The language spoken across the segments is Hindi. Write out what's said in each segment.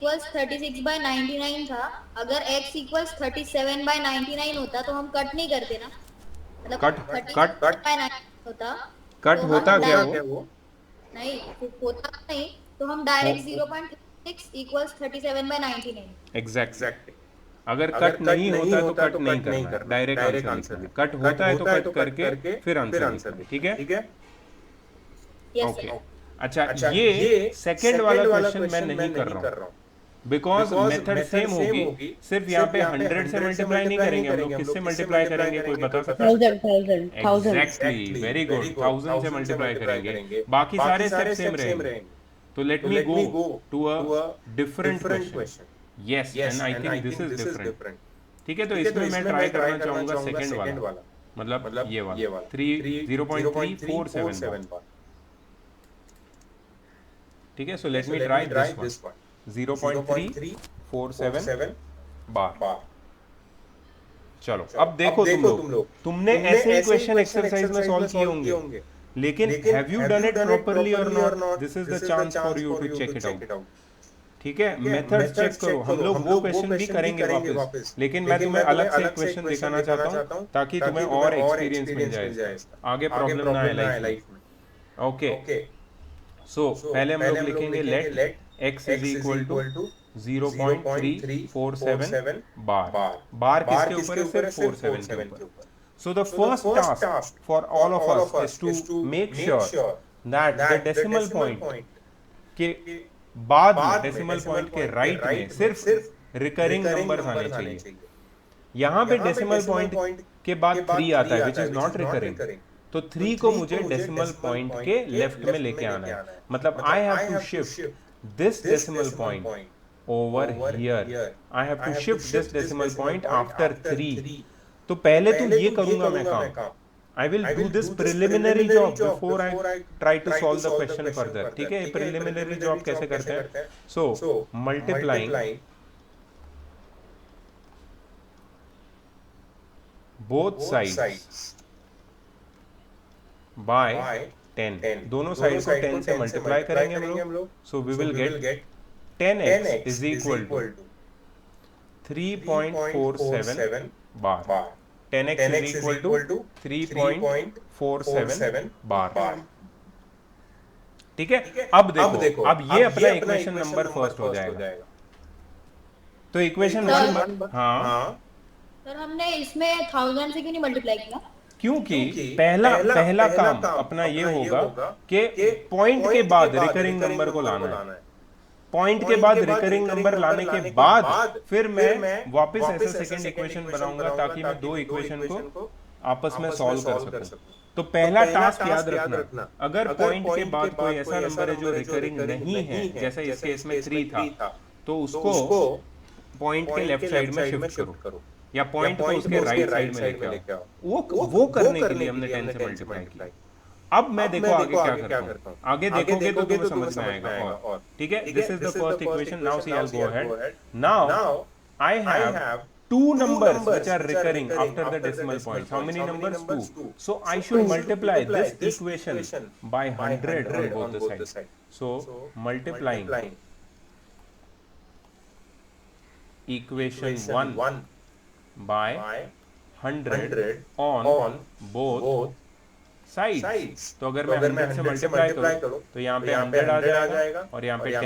इक्वल्स 36/99 था, अगर x इक्वल्स 37/99 होता तो हम कट नहीं करते ना, मतलब कट कट 36/99 होता कट तो हम होता क्या वो? नहीं, होता नहीं तो हम हो, डायरेक्ट 0.6 इक्वल्स 37/99। Exactly exactly. अगर कट नहीं होता तो कट नहीं करना है, डायरेक्ट आंसर लिखना है। कट होता है तो कट करके फिर आंसर लिखना है, ठीक है? Yes okay. सर। अच्छा, ये सेकंड वाला क्वेश्चन मैं नहीं कर रहा हूँ, बिकॉज मेथड सेम होगी। सिर्फ यहाँ पे 100 से मल्टीप्लाई नहीं करेंगे हम लोग, किससे मल्टीप्लाई करेंगे, कोई बता सकता है? Thousand thousand thousand. Exactly, very good, 1000 से मल्टीप्लाई करेंगे। बाकी सारे स्टेप सेम रहेंगे। तो let me go to a different question. Yes, and I think this is different. ठीक है, तो इसमें मैं ट्राई करना चाहूंगा सेकंड वाला, मतलब ये वाला, 0.347 बार। ठीक है, so let me try this one, 0.347 bar. चलो, अब देखो तुम लोग, तुमने ऐसे ही क्वेश्चन एक्सरसाइज में सॉल्व किए होंगे, लेकिन have you done it properly और not? This is the chance for you to check it out. ठीक है, मेथड्स चेक करो, हम लोग वो क्वेश्चन भी करेंगे वापस, लेकिन मैं तुम्हें अलग से एक क्वेश्चन दिखाना चाहता हूँ ताकि तुम्हें और एक्सपीरियंस मिल जाए इसका, आगे प्रॉब्लम ना आए लाइफ में। ओके, सो पहले हम लोग लिखेंगे let x is equal to 0.347 bar. Bar किसके ऊपर है? सिर्फ 47 के ऊपर। So the first task for all of us is to make sure that the decimal point के बाद में, डेसिमल पॉइंट के राइट में सिर्फ रिकरिंग नंबर्स आने चाहिए। यहां पे डेसिमल पॉइंट के बाद 3 आता है विच इज नॉट रिकरिंग, तो 3 को मुझे डेसिमल पॉइंट के लेफ्ट में लेके आना है। मतलब I have to shift this decimal point over here, I have to shift this decimal point after 3। तो पहले तो ये करूंगा मैं काम, I will do this preliminary job before I try to solve the question further. ठीक है, प्रिलिमिनरी जॉब कैसे करते हैं? So multiplying both sides by 10, दोनों साइड को 10 से मल्टीप्लाई करेंगे हम लोग। So we will get 10x is equal to 3.47 bar. 10x is equal to 3.47 bar. ठीक है, अब देखो, अब ये अपना इक्वेशन नंबर फर्स्ट हो जाएगा। तो इक्वेशन वन, हाँ, सर हमने इसमें 1000 से क्यों नहीं मल्टीप्लाई किया? क्योंकि पहला पहला काम अपना ये होगा कि पॉइंट के बाद रिकरिंग नंबर को लाना है। पॉइंट के बाद रिकरिंग नंबर लाने के बाद फिर मैं वापस ऐसे सेकंड इक्वेशन बनाऊंगा ताकि मैं दो इक्वेशन को आपस में सॉल्व कर सकूं। तो पहला टास्क याद रखना, अगर पॉइंट के बाद कोई ऐसा नंबर है जो रिकरिंग नहीं है, जैसे इस केस में 3 था, तो उसको पॉइंट के लेफ्ट साइड में शिफ्ट करो, या पॉइंट को उसके राइट साइड में लेके आओ। वो करने के लिए हमने 10 से मल्टीप्लाई किया। अब मैं देखो आगे क्या करता हूँ, आगे देखोगे तो तुम्हें समझ में आएगा। और ठीक है, this is the first equation. Now see I will go ahead. Now I have two numbers which are recurring after the decimal points. How many numbers? 2. So I should multiply this equation by 100 on both the sides. So multiplying equation 1 by 100 on both sides. तो अगर मैं 100 से मल्टीप्लाई करूं तो यहाँ पे 100 आ जाएगा और यहाँ पे 10x आ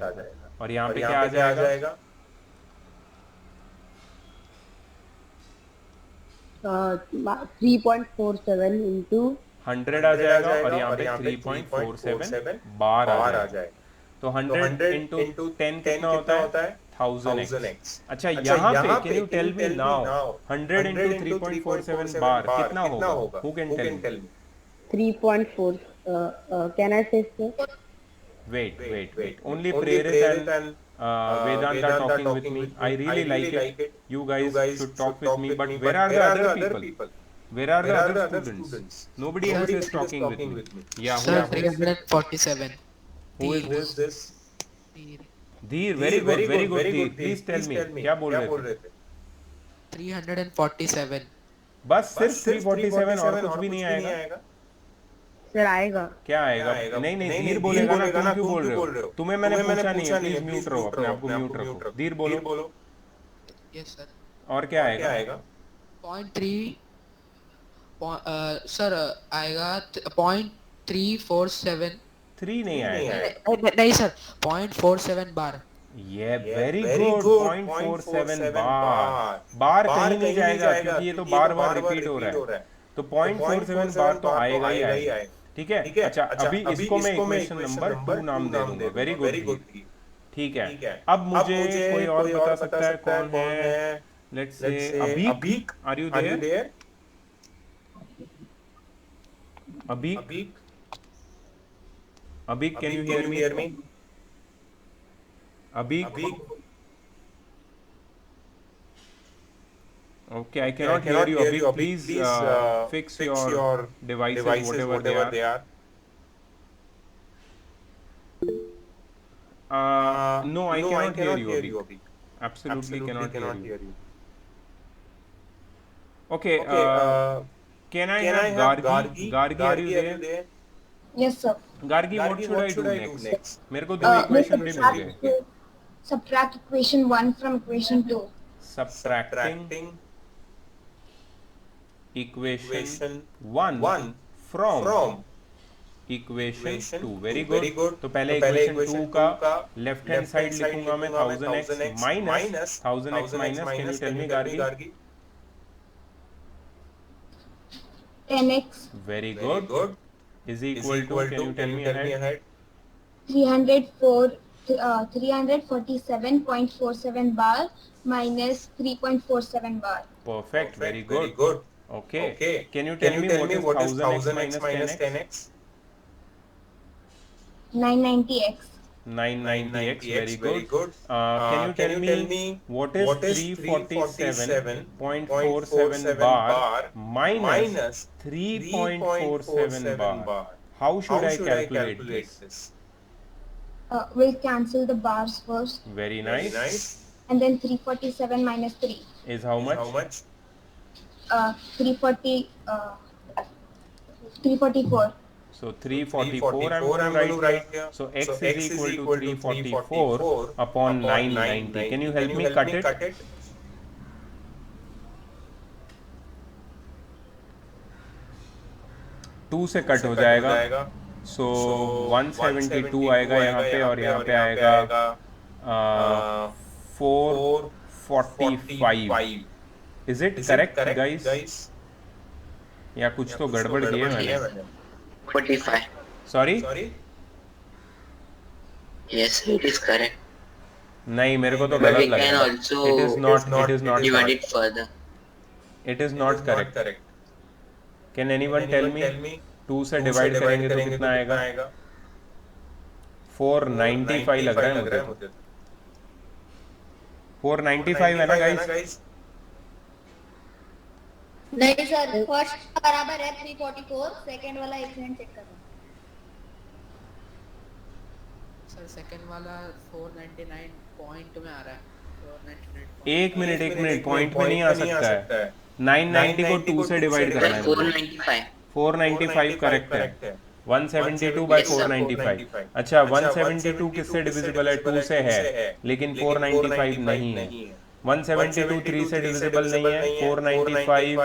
जाएगा, और यहाँ पे क्या आ जाएगा? 3.47 इंटू 100 आ जाएगा और यहाँ पे 3.47 बार आ जाएगा। तो 100 इंटू 10 कितना होता है? 1000x। अच्छा, यहाँ पे can you tell me now 100 into 3.47 bar कितना होगा? Who can tell me? 3.4 can I say so? Wait. Only Prerit and Vedant are talking with me. I really like it. You guys should talk with me. But where are the other people? Where are the other students? Nobody else is talking with me. Yeah, Sir, 347. who is this? Dheer, very good, Dheer. Please tell me, क्या बोल रहे थे? 347. बस सिर्फ 347 और कुछ भी नहीं आएगा? सर आएगा। क्या आएगा? नहीं नहीं, धीर बोलेगा ना। तुम क्यों बोल रहे हो? तुम्हें मैंने पूछा नहीं है, प्लीज म्यूट रहो, अपने आप को म्यूट रखो। धीर बोलो। Yes sir. और क्या आएगा? 0.3 सर आएगा 0.347। 3 नहीं आएगा। नहीं सर, 0.47 बार। ये वेरी गुड, 0.47 बार। बार कहीं नहीं जाएगा क्योंकि ये तो बार बार रिपीट हो रहा है, तो 0.47 बार तो आएगा ही आएगा। ठीक है। अच्छा, अभी इसको मैं इक्वेशन नंबर 2 नाम दे दूंगा। वेरी गुड धीर। ठीक है। अब मुझे कोई और बता सकता है कौन है? Let's say Abhik. Are you there? Abhik, Abhik, can you hear me? Abhik, okay, I cannot hear you, Abhi. Please fix your devices, whatever they are. No, I cannot hear you, Abhi. Absolutely cannot hear you. Okay, can I have Gargi? Gargi, are you there? Yes, sir. Gargi, what should I do next? मेरे को दो इक्वेशन भी मिल गए. Subtract equation 1 from equation 2. Subtracting equation 1 from equation 2. Very good. तो पहले इक्वेशन 2 का लेफ्ट हैंड साइड लिखूंगा मैं 1000x minus 1000x minus, can you tell me Gargi? 10x. Very good. Is equal to, can you tell me ahead? 347.47 bar minus 3.47 bar. Perfect. Very good. Okay. Can you tell me what is 1000x minus 10x? 990x. 990x. Very good. Can you tell me what is 347.47 bar minus 3.47 bar? How should I calculate this? We'll cancel the bars first. Very nice. And then 347 minus 3. Is how much? 344. So 344 I'm going to write here. So x is equal to 344 upon 990. Can you help me cut it? Two से कट हो जाएगा. सो 172 आएगा यहाँ पे, और यहाँ पे आएगा 445. Is it correct guys? या कुछ तो गड़बड़ की है मैंने? 45. Sorry? Yes, it is correct. नहीं, मेरे को तो But गलत we लग can रहा है. also It is not divide correct. it further. It is not correct. Can anyone tell me? 2 से डिवाइड करेंगे तो कितना आएगा? 495 लग रहा है मुझे. 495 है ना गाइस? नहीं सर, फर्स्ट बराबर है 344, सेकंड वाला एक मिनट चेक करो. सर सेकंड वाला 499 पॉइंट में आ रहा है. 499. एक मिनट, पॉइंट में नहीं आ सकता है. 990 को 2 से डिवाइड करना है. 495. 495 करेक्ट है. 172 बाय 495. अच्छा, 172 किससे डिविजिबल है? 2 से है, लेकिन 495 नहीं है. 172 3 से डिविजिबल नहीं है. 495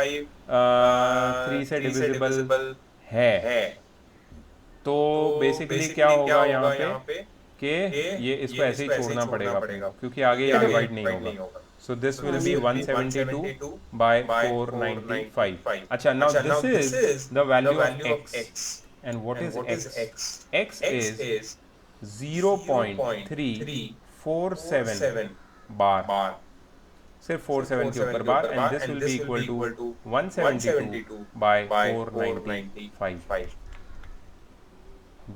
3 से डिविजिबल है. तो बेसिकली क्या होगा यहाँ पे कि ये इसको ऐसे ही छोड़ना पड़ेगा क्योंकि आगे ये डिवाइड नहीं होगा. So this will be 172 by 495. अच्छा, now this is the value of x. And what is x? x is 0.347 bar. सिर्फ 47 के ऊपर bar. And this will be equal to 172 by 495.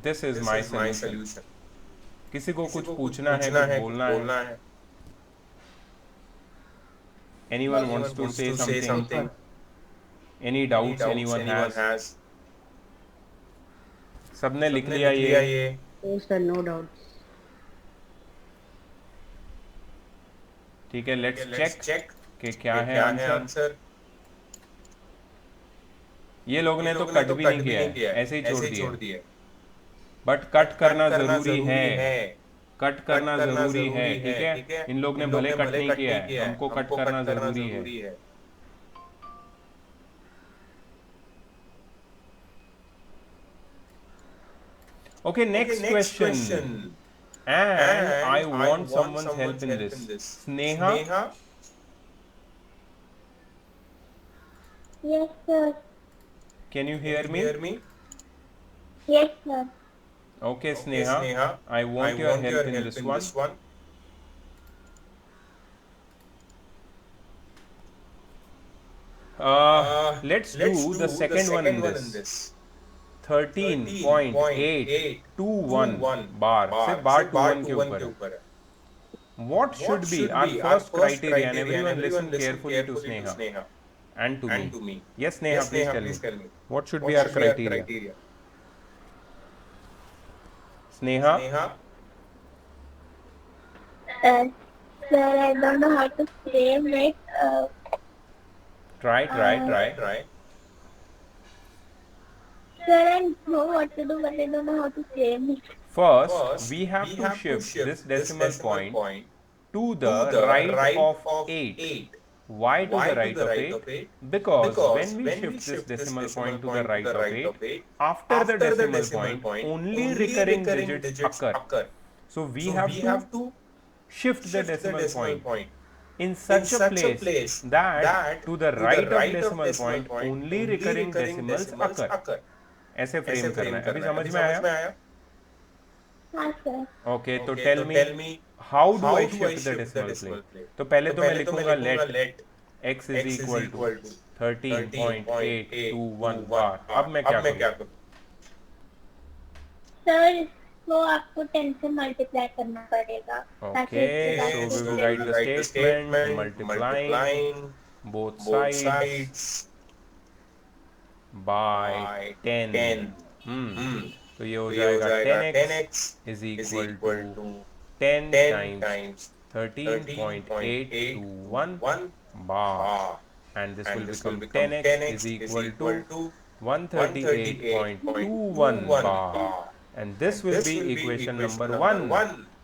This is my solution. किसी को कुछ पूछना है, कुछ बोलना है? Anyone wants to say something? Any doubts anyone has? सबने लिख लिया ये? Yes sir, no doubts. ठीक है, लेट्स चेक कि क्या है आंसर. ये लोग ने तो कट भी नहीं किया है, ऐसे ही छोड़ दिया। बट कट करना जरूरी है, कट करना जरूरी है, ठीक है। इन लोग ने भले कट नहीं किया है, हमको कट करना जरूरी है। Okay, next question. And I want someone's help in this. Sneha, Yes, sir. can you hear me? Yes, sir. Okay, Sneha, I want your help in this one. Let's do the second one in this. 13.821 bar. Say bar 21 के ऊपर है. What should be our first criteria? And everyone listen carefully to Sneha and to me. Yes, Sneha, please tell me. What should be our criteria? Sneha, Sir, I don't know how to frame it. try. Sir, I know what to do, but I don't know how to frame it. First, we have to shift this decimal point to the right of 8. Why to the right of 8? Because when we shift this decimal point to the right of 8, after the decimal point, only recurring digits occur. So we have to shift the decimal point in such a place that to the right of decimal point, only recurring decimals occur. ऐसे फ्रेम करना है। अभी समझ में आया? हाँ, sir. ओके, तो tell me how do I shift the decimal place? तो पहले तो मैं लिखूंगा let x is equal to 13.821 bar. अब मैं क्या करूं? Sir, इसको आपको 10 से मल्टीप्लाई करना पड़ेगा। Okay, so we will write the statement multiplying both sides by 10. तो ये हो जाएगा 10x is equal to 10 times 13.821 bar, and this will become 10x is equal to 138.21 bar, and this will be equation number 1.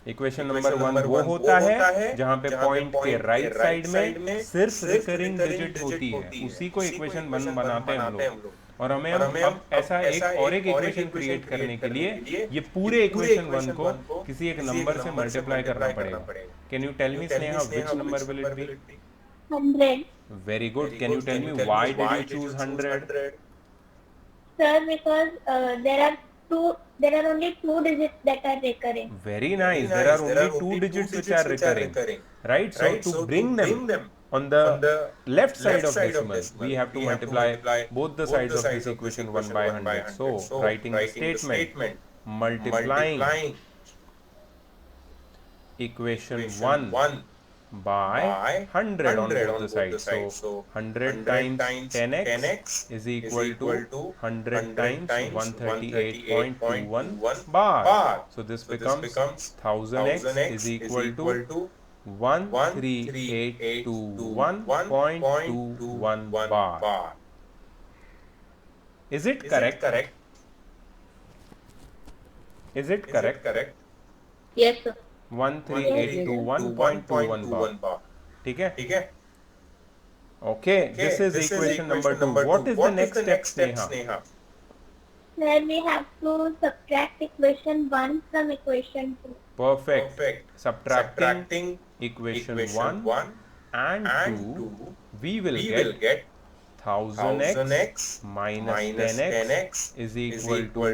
Equation number 1 वो होता है जहां पे पॉइंट के राइट साइड में सिर्फ रिकरिंग डिजिट होती है, उसी को इक्वेशन 1 बनाते हैं हम लोग। और हमें अब ऐसा एक और एक इक्वेशन क्रिएट करने के लिए ये पूरे इक्वेशन 1 को किसी एक नंबर से मल्टीप्लाई करना पड़ेगा। Can you tell me Sneha which number will it be? 100. Very good. Can you tell me why did you choose 100? Sir, because there are only 2 digits that are recurring. Very nice. There are only 2 digits which are recurring, right? So to bring them on the left side of decimal, we have to multiply both the sides of this equation 1 by 100. So writing the statement multiplying equation 1 by 100 on both the sides. So 100 times 10x is equal to 100 times 138.21 bar. So this becomes 1000x is equal to 13821.21 bar. Is it correct? Is it correct? Yes, sir. 13821.21 bar. ठीक है? Okay, this is equation number 2. What is the next step, Sneha? Then we have to subtract equation 1 from equation 2. Perfect. Subtracting equation 1 and 2, we will get 1000x minus 10x is equal to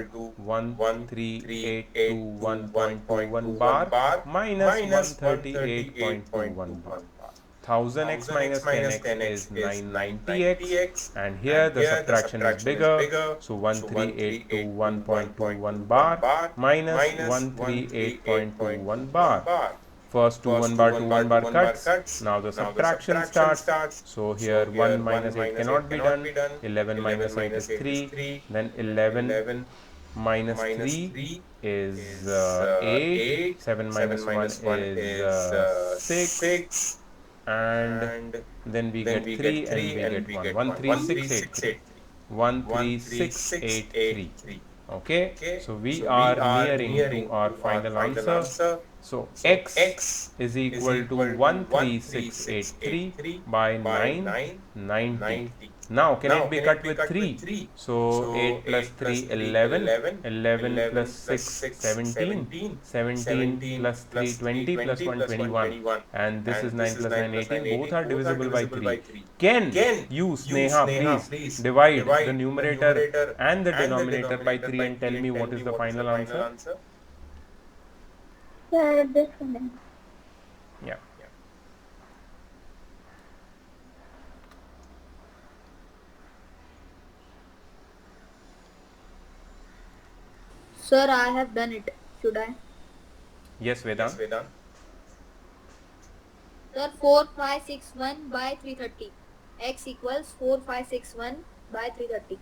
13821.21 bar minus 138.21 bar. 1000x minus 10x is 990x, and here the subtraction is bigger, so 13821.21 bar minus 138.21 bar. First 2 1 bar to 1 bar cuts. Now the subtraction starts. So here 1 minus 8 cannot be done. 11 minus 8 is 3. Then 11 minus 3 is 8. 7 minus 1 is 6. And then we get 3 and we get 1. 13683. 13683. Okay, so we are nearing to our final answer. So x is equal to 13683 by 990. Now can it be cut with 3? So 8 plus 3 11, 11 plus 6 17, 17 plus 3 20, plus 1 21, and this is 9 plus 9 18. Both are divisible by 3. Can you, Sneha, please divide the numerator and the denominator by 3 and tell me what is the final answer? Sir, this one. Yeah. Sir, I have done it. Should I? Yes, Vedant. Sir, 4561 by 330. X equals 4561 by 330.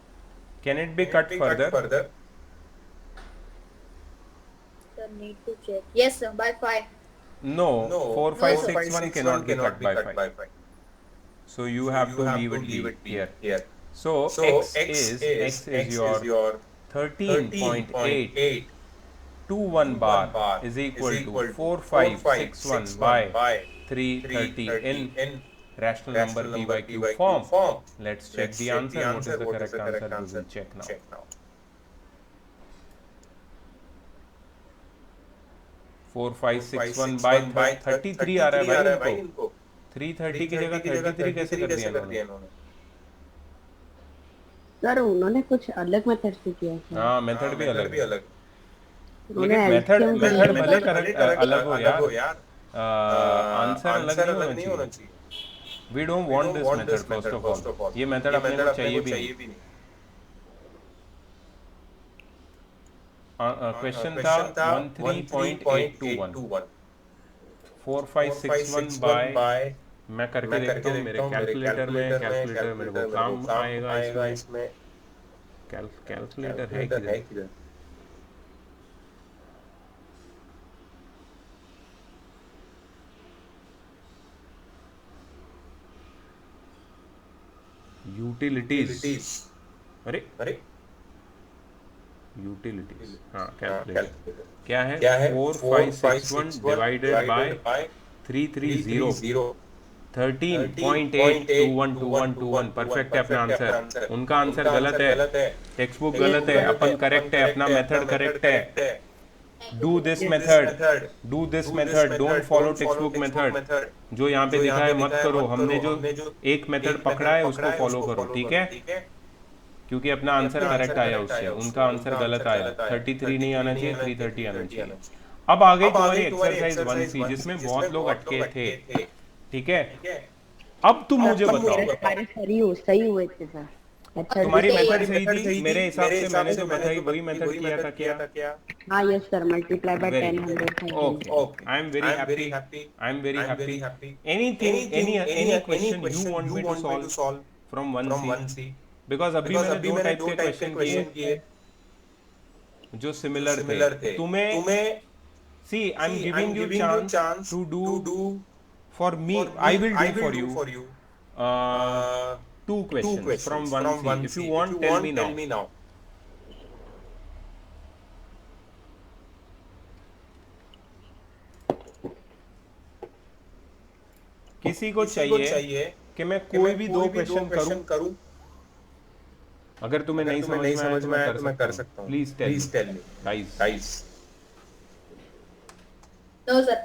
Can it be cut further? Sir, need to check. Yes, sir, by 5. No, 4561 cannot be cut by 5. So you have to leave it here. So x is your 13.821 bar is equal to 4561 by 330 in rational number p by q form. Let's check the answer. What is the correct answer? We will check now. 4561 by 33 आ रहा है भाई इनको। 330 की जगह 33 कैसे कर दिया इन्होंने? सर उन्होंने कुछ अलग मेथड से किया है। हाँ, मेथड भी अलग। उन्होंने मेथड LCM भले करेक्ट अलग हो यार, आंसर अलग नहीं होना चाहिए। We don't want this method first of all. ये मेथड अपने को चाहिए भी नहीं। क्वेश्चन था 13.821 4561 बाय, मैं करके देखता हूँ मेरे कैलकुलेटर में। कैलकुलेटर मेरे को काम आएगा इसमें। कैलकुलेटर है किधर? यूटिलिटीज। अरे यूटिलिटीज, हाँ कैलकुलेटर क्या है? 4561 डिवाइडेड बाय 330 13.82121 परफेक्ट है अपना आंसर। उनका आंसर गलत है, टेक्स्ट बुक गलत है, अपन करेक्ट है, अपना मेथड करेक्ट है। Do this method, don't follow text book method. जो यहाँ पे दिखा है मत करो, हमने जो एक मेथड पकड़ा है उसको फॉलो करो, ठीक है? क्योंकि अपना आंसर करेक्ट आया उससे, उनका आंसर गलत आया। 33 नहीं आना चाहिए, 330 आना चाहिए। अब आ गई तुम्हारी एक्सरसाइज 1C जिसमें बहुत लोग अटके थे, ठीक है? अब तुम मुझे बताओ, सही हुए थे सर। तुम्हारी मेथड सही थी मेरे हिसाब से, मैंने जो बताई वही मेथड किया था क्या? हाँ yes sir, multiply by 10 100। Okay, I am very happy. Anything, any question you want me to solve from 1C? Because अभी मैंने दो टाइप के क्वेश्चन किए जो सिमिलर थे। तुम्हें see I am giving you chance to do for me, I will do for you 2 questions from 1C. If you want, tell me now. किसी को चाहिए कि मैं कोई भी 2 क्वेश्चन करूं? अगर तुम्हें नहीं समझ में आया तो मैं कर सकता हूं। Please tell me guys. No, sir.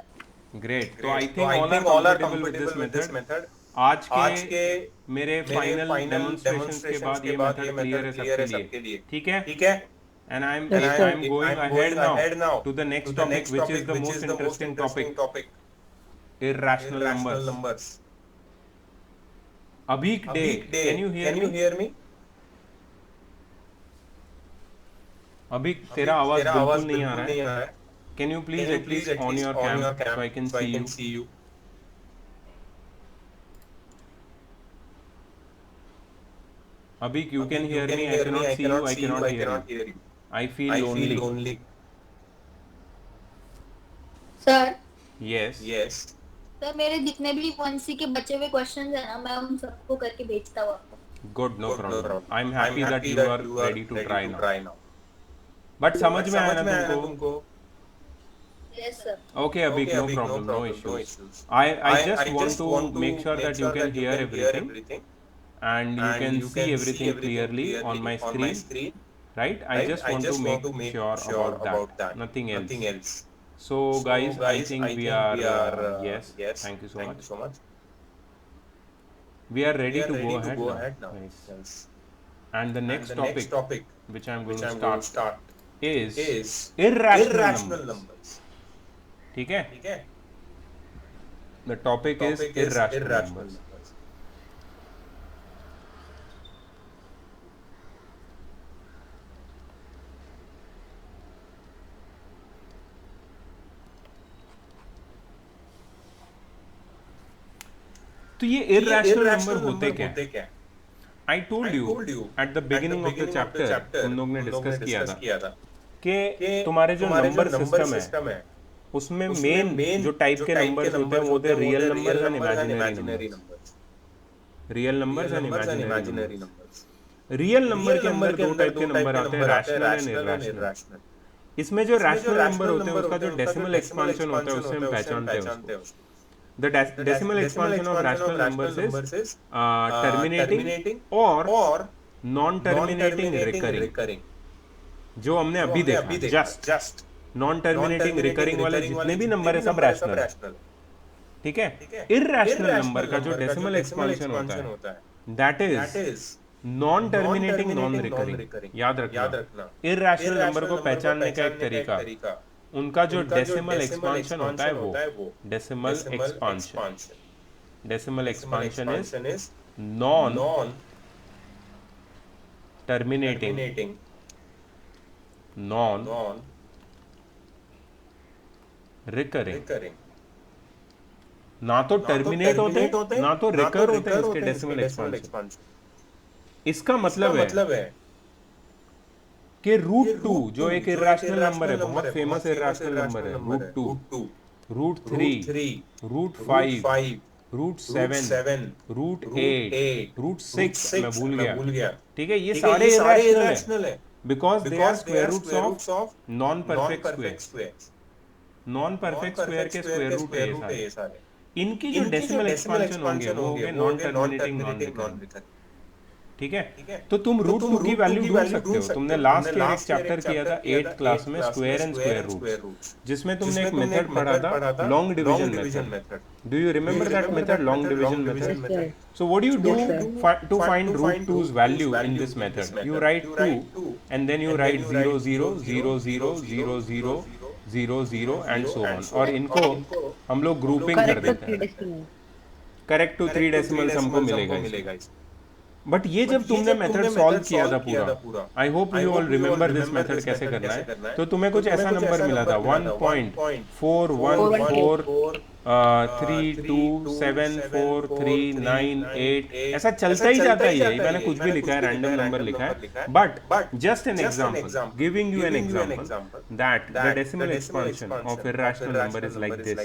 Great. तो I think all are comfortable with this method. आज के मेरे फाइनल डेमोंस्ट्रेशंस के बाद ये मेथड क्लियर है सबके लिए, ठीक है? And I'm going ahead now to the next topic, which is the most interesting topic, irrational numbers. Abhik Day, can you hear me? Abhik, तेरा आवाज बिल्कुल नहीं आ रहा है। Can you please at least on your cam so I can see you? Abhik, you can hear me. I cannot see you. I cannot hear you. I feel lonely. Sir. Yes. Sir मेरे जितने भी 1C के बचे हुए क्वेश्चंस है ना, मैं उन सबको करके भेजता हूँ आपको। Good, no problem. I am happy that you are ready to try now. But समझ में आया ना तुमको? Yes, sir. Okay, Abhik, no problem, no issues. I just want to make sure that you can hear everything and you can see everything clearly on my screen, right? I just want to make sure about that, nothing else. So guys, I think we are yes, thank you so much. We are ready to go ahead now. Nice. And the next topic which I am going to start is irrational numbers. ठीक है? The topic is irrational numbers. तो ये irrational number होते क्या? I told you at the beginning of the chapter, हम लोग ने डिस्कस किया था कि तुम्हारे जो नंबर सिस्टम है उसमें मेन जो टाइप के नंबर्स होते हैं वो होते हैं real numbers and imaginary numbers. Real numbers and imaginary numbers. Real number के अंदर दो टाइप के नंबर आते हैं, रैशनल एंड इरैशनल. इसमें जो रैशनल नंबर होते हैं उसका जो डेसिमल एक्सपांशन होता है उससे हम पहचानते हैं उसको. The decimal expansion of rational numbers is terminating or non-terminating recurring. जो हमने अभी देखा just non-terminating recurring वाले जितने भी नंबर है सब रैशनल है. ठीक है? irrational नंबर का जो डेसिमल एक्सपांशन होता है that is non-terminating non-recurring. याद रखना. irrational नंबर को पहचानने का एक तरीका, उनका जो डेसिमल एक्सपांशन होता है वो decimal expansion is non terminating non recurring. ना तो टर्मिनेट होते ना तो रिकर होते हैं इसके डेसिमल एक्सपांशन. इसका मतलब है कि √2 जो एक इरैशनल नंबर है, बहुत फेमस इरैशनल नंबर है, √2, √3, √5, √7, √8, √6 मैं भूल गया. ठीक है? ये सारे इरैशनल है because they are square roots of non perfect square. Non perfect square के स्क्वायर रूट है ये सारे. इनकी जो डेसिमल एक्सपांशन होंगे वो होंगे नॉन टर्मिनेटिंग नॉन रिकरिंग. ठीक है? तो तुम √2 की वैल्यू ढूंढ सकते हो. तुमने लास्ट ईयर एक चैप्टर किया था 8th क्लास में, स्क्वायर एंड स्क्वायर रूट्स, जिसमें तुमने एक मेथड पढ़ा था long division method. Do you remember that method, long division method? So what do you do to find √2's value in this method? You write 2 and then you write 0 0 0 0 0 0 0 0 and so on. और इनको हम लोग ग्रुपिंग कर देते हैं. करेक्ट टू 3 डेसिमल्स हमको मिलेगा. बट ये जब तुमने मेथड सॉल्व किया था पूरा, I hope you all remember this method कैसे करना है. तो तुम्हें कुछ ऐसा नंबर मिला था 1.41432743988. ऐसा चलता ही जाता है. ये मैंने कुछ भी लिखा है, रैंडम नंबर लिखा है. But just an example, giving you an example that the decimal expansion of irrational number is like this.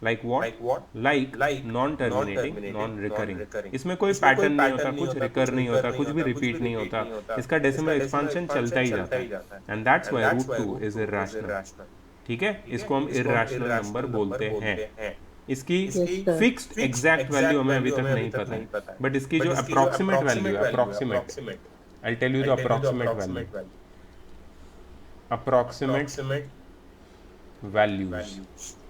Like what? Like non terminating non recurring. इसमें कोई पैटर्न नहीं होता, कुछ रिकर नहीं होता, कुछ भी रिपीट नहीं होता. इसका डेसिमल एक्सपांशन चलता ही जाता है. And that's why √2 is irrational. ठीक है? इसको हम इरैशनल नंबर बोलते हैं. इसकी फिक्स्ड एग्जैक्ट वैल्यू हमें अभी तक नहीं पता है, बट इसकी जो अप्रोक्सीमेट वैल्यू है, approximate, I tell you the approximate value. Approximate values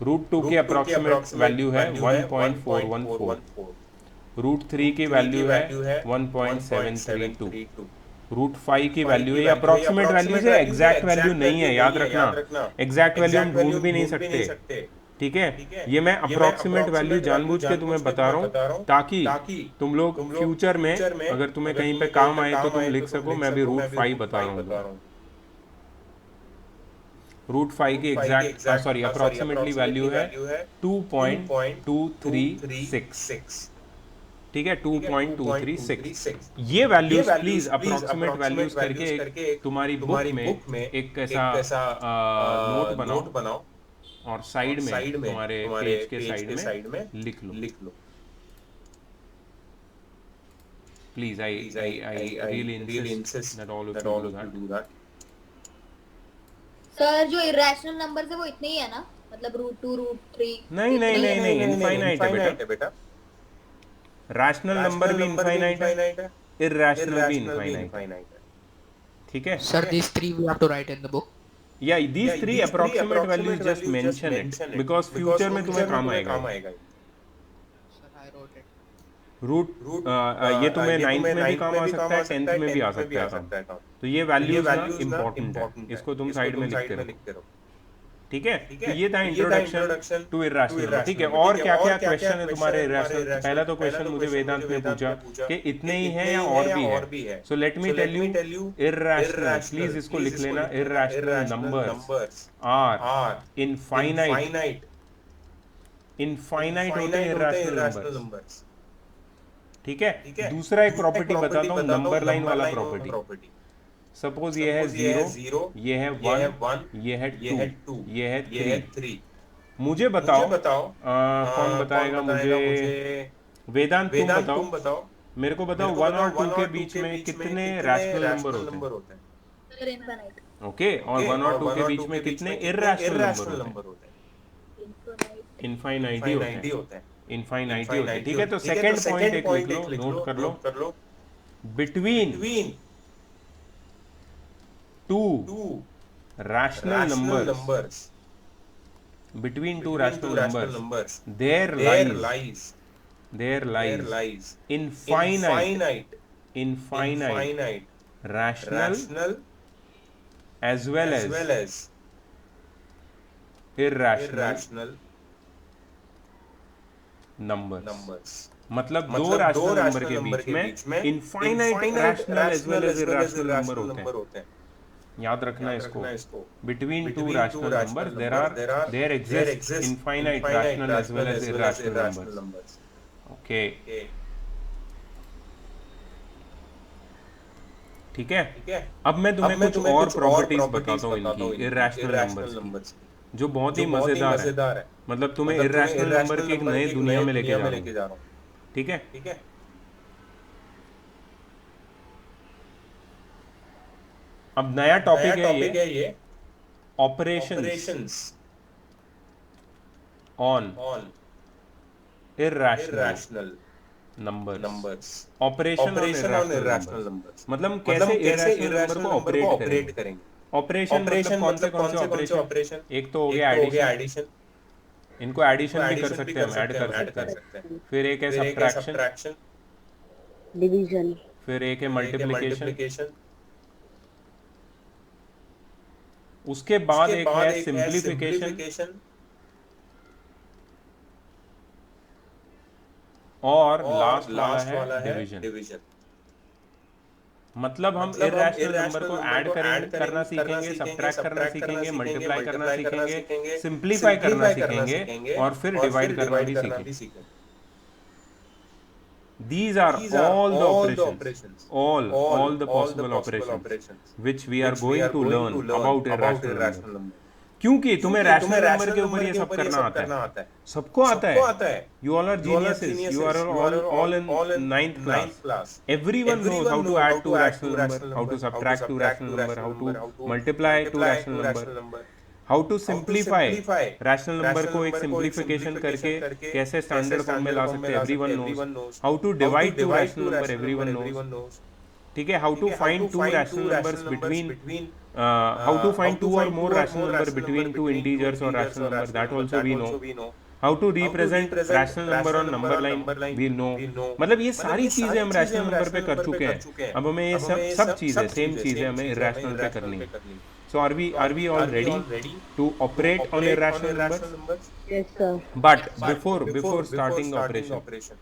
√2 की अप्रोक्सीमेट वैल्यू है 1.414. √3 की वैल्यू है 1.732. √5 की वैल्यू है. अप्रोक्सीमेट वैल्यू है, एग्जैक्ट वैल्यू नहीं है. याद रखना, एग्जैक्ट वैल्यू हम ढूंढ भी नहीं सकते. ठीक है? ये मैं अप्रोक्सीमेट वैल्यू जानबूझ के तुम्हें बता रहा हूँ ताकि तुम लोग फ्यूचर में अगर तुम्हें कहीं पे काम आए तो तुम लिख सको. मैं भी √5 बता रहा हूँ. √5 की एग्जैक्ट अप्रोक्सीमेटली वैल्यू है 2.236. ठीक है? 2.236. ये वैल्यूज प्लीज अप्रोक्सीमेट वैल्यूज करके तुम्हारी बुक में एक ऐसा नोट बनाओ और साइड में तुम्हारे पेज के साइड में लिख लो. please, I really insist that all of you do that. Sir जो इरेशनल नंबर है वो इतने ही है ना, मतलब √2 √3? नहीं, इनफाइनाइट है बेटा। रैशनल नंबर भी इनफाइनाइट है, इरैशनल भी इनफाइनाइट है, ठीक है? Sir, these three we have to write in the book. Yeah, these three approximate values just mention it because future में तुम्हें काम आएगा। Sir, I wrote it. Root ये तुम्हें 9th में भी काम आ सकता है, 10th में भी आ सकता है काम। तो ये वैल्यूज ना इम्पोर्टेंट है, इसको तुम साइड में लिखते रहो, ठीक है? तो ये था इंट्रोडक्शन टू इरैशनल, ठीक है? और क्या क्या क्वेश्चन है तुम्हारे इरैशनल? पहला तो क्वेश्चन मुझे वेदांत ने पूछा कि इतने ही है या और भी है? So let me tell you, irrational, please इसको लिख लेना, इरैशनल नंबर्स आर इनफाइनाइट होते हैं इरैशनल नंबर्स, ठीक है? दूसरा एक प्रॉपर्टी बताता हूँ, नंबर लाइन वाला प्रॉपर्टी। सपोज ये है 0, ये है 1, ये है 2, ये है 3। मुझे बताओ कौन बताएगा मुझे? वेदांत तुम बताओ, मेरे को बताओ 1 और 2 के बीच में कितने रैशनल नंबर होते हैं? Sir infinite. ओके, और 1 और 2 के बीच में कितने इरैशनल नंबर होते हैं? इनफाइनाइट ही होते हैं, इनफाइनाइट ही होते हैं, ठीक है? तो सेकंड पॉइंट एक लिख लो, नोट कर लो, between two rational numbers, between two rational numbers, there lies infinite rational as well as irrational numbers. मतलब दो रैशनल नंबर के बीच में infinite rational as well as irrational number होते हैं। याद रखना इसको, between two rational numbers there exist infinite rational as well as irrational numbers. Okay, ठीक है? अब मैं तुम्हें कुछ और प्रॉपर्टीज बताता हूँ इनकी, इरैशनल नंबर्स, जो बहुत ही मजेदार है। मतलब तुम्हें इरैशनल नंबर की एक नई दुनिया में लेके जा रहा हूँ, ठीक है? अब नया टॉपिक है ये operations on irrational numbers. Operation on irrational numbers मतलब कैसे इरैशनल नंबर को ऑपरेट करेंगे। ऑपरेशन मतलब कौन से ऑपरेशन? एक तो हो गया एडिशन, इनको एडिशन भी कर सकते हैं, हम ऐड कर सकते हैं। फिर एक है सबट्रैक्शन, डिवीजन, फिर एक है मल्टीप्लिकेशन, उसके बाद एक है सिंप्लीफिकेशन, और लास्ट वाला है डिवीजन। मतलब हम इरैशनल नंबर को ऐड करना सीखेंगे, सबट्रैक्ट करना सीखेंगे, मल्टीप्लाई करना सीखेंगे, सिंप्लीफाई करना सीखेंगे, और फिर डिवाइड करना भी सीखेंगे। These are all the operations, all the possible operations which we are going to learn about irrational number. क्योंकि तुम्हें रैशनल नंबर के ऊपर ये सब करना आता है, सबको आता है। You all are geniuses, you are all in 9th class. Everyone knows how to add two rational number, how to subtract two rational number, how to multiply two rational number, how to simplify rational number को एक सिंप्लीफिकेशन करके कैसे स्टैंडर्ड फॉर्म में ला सकते हैं, everyone knows. How to divide two rational number, everyone knows, ठीक है? How to find two rational numbers between how to find two or more rational number between two integers or rational number, that also we know. How to represent rational number on number line, we know. मतलब ये सारी चीजें हम रैशनल नंबर पे कर चुके हैं, अब हमें ये सब चीजें सेम चीजें हमें इरैशनल पे करनी है। So are we all ready to operate on irrational numbers? Yes, sir. But before starting the operation,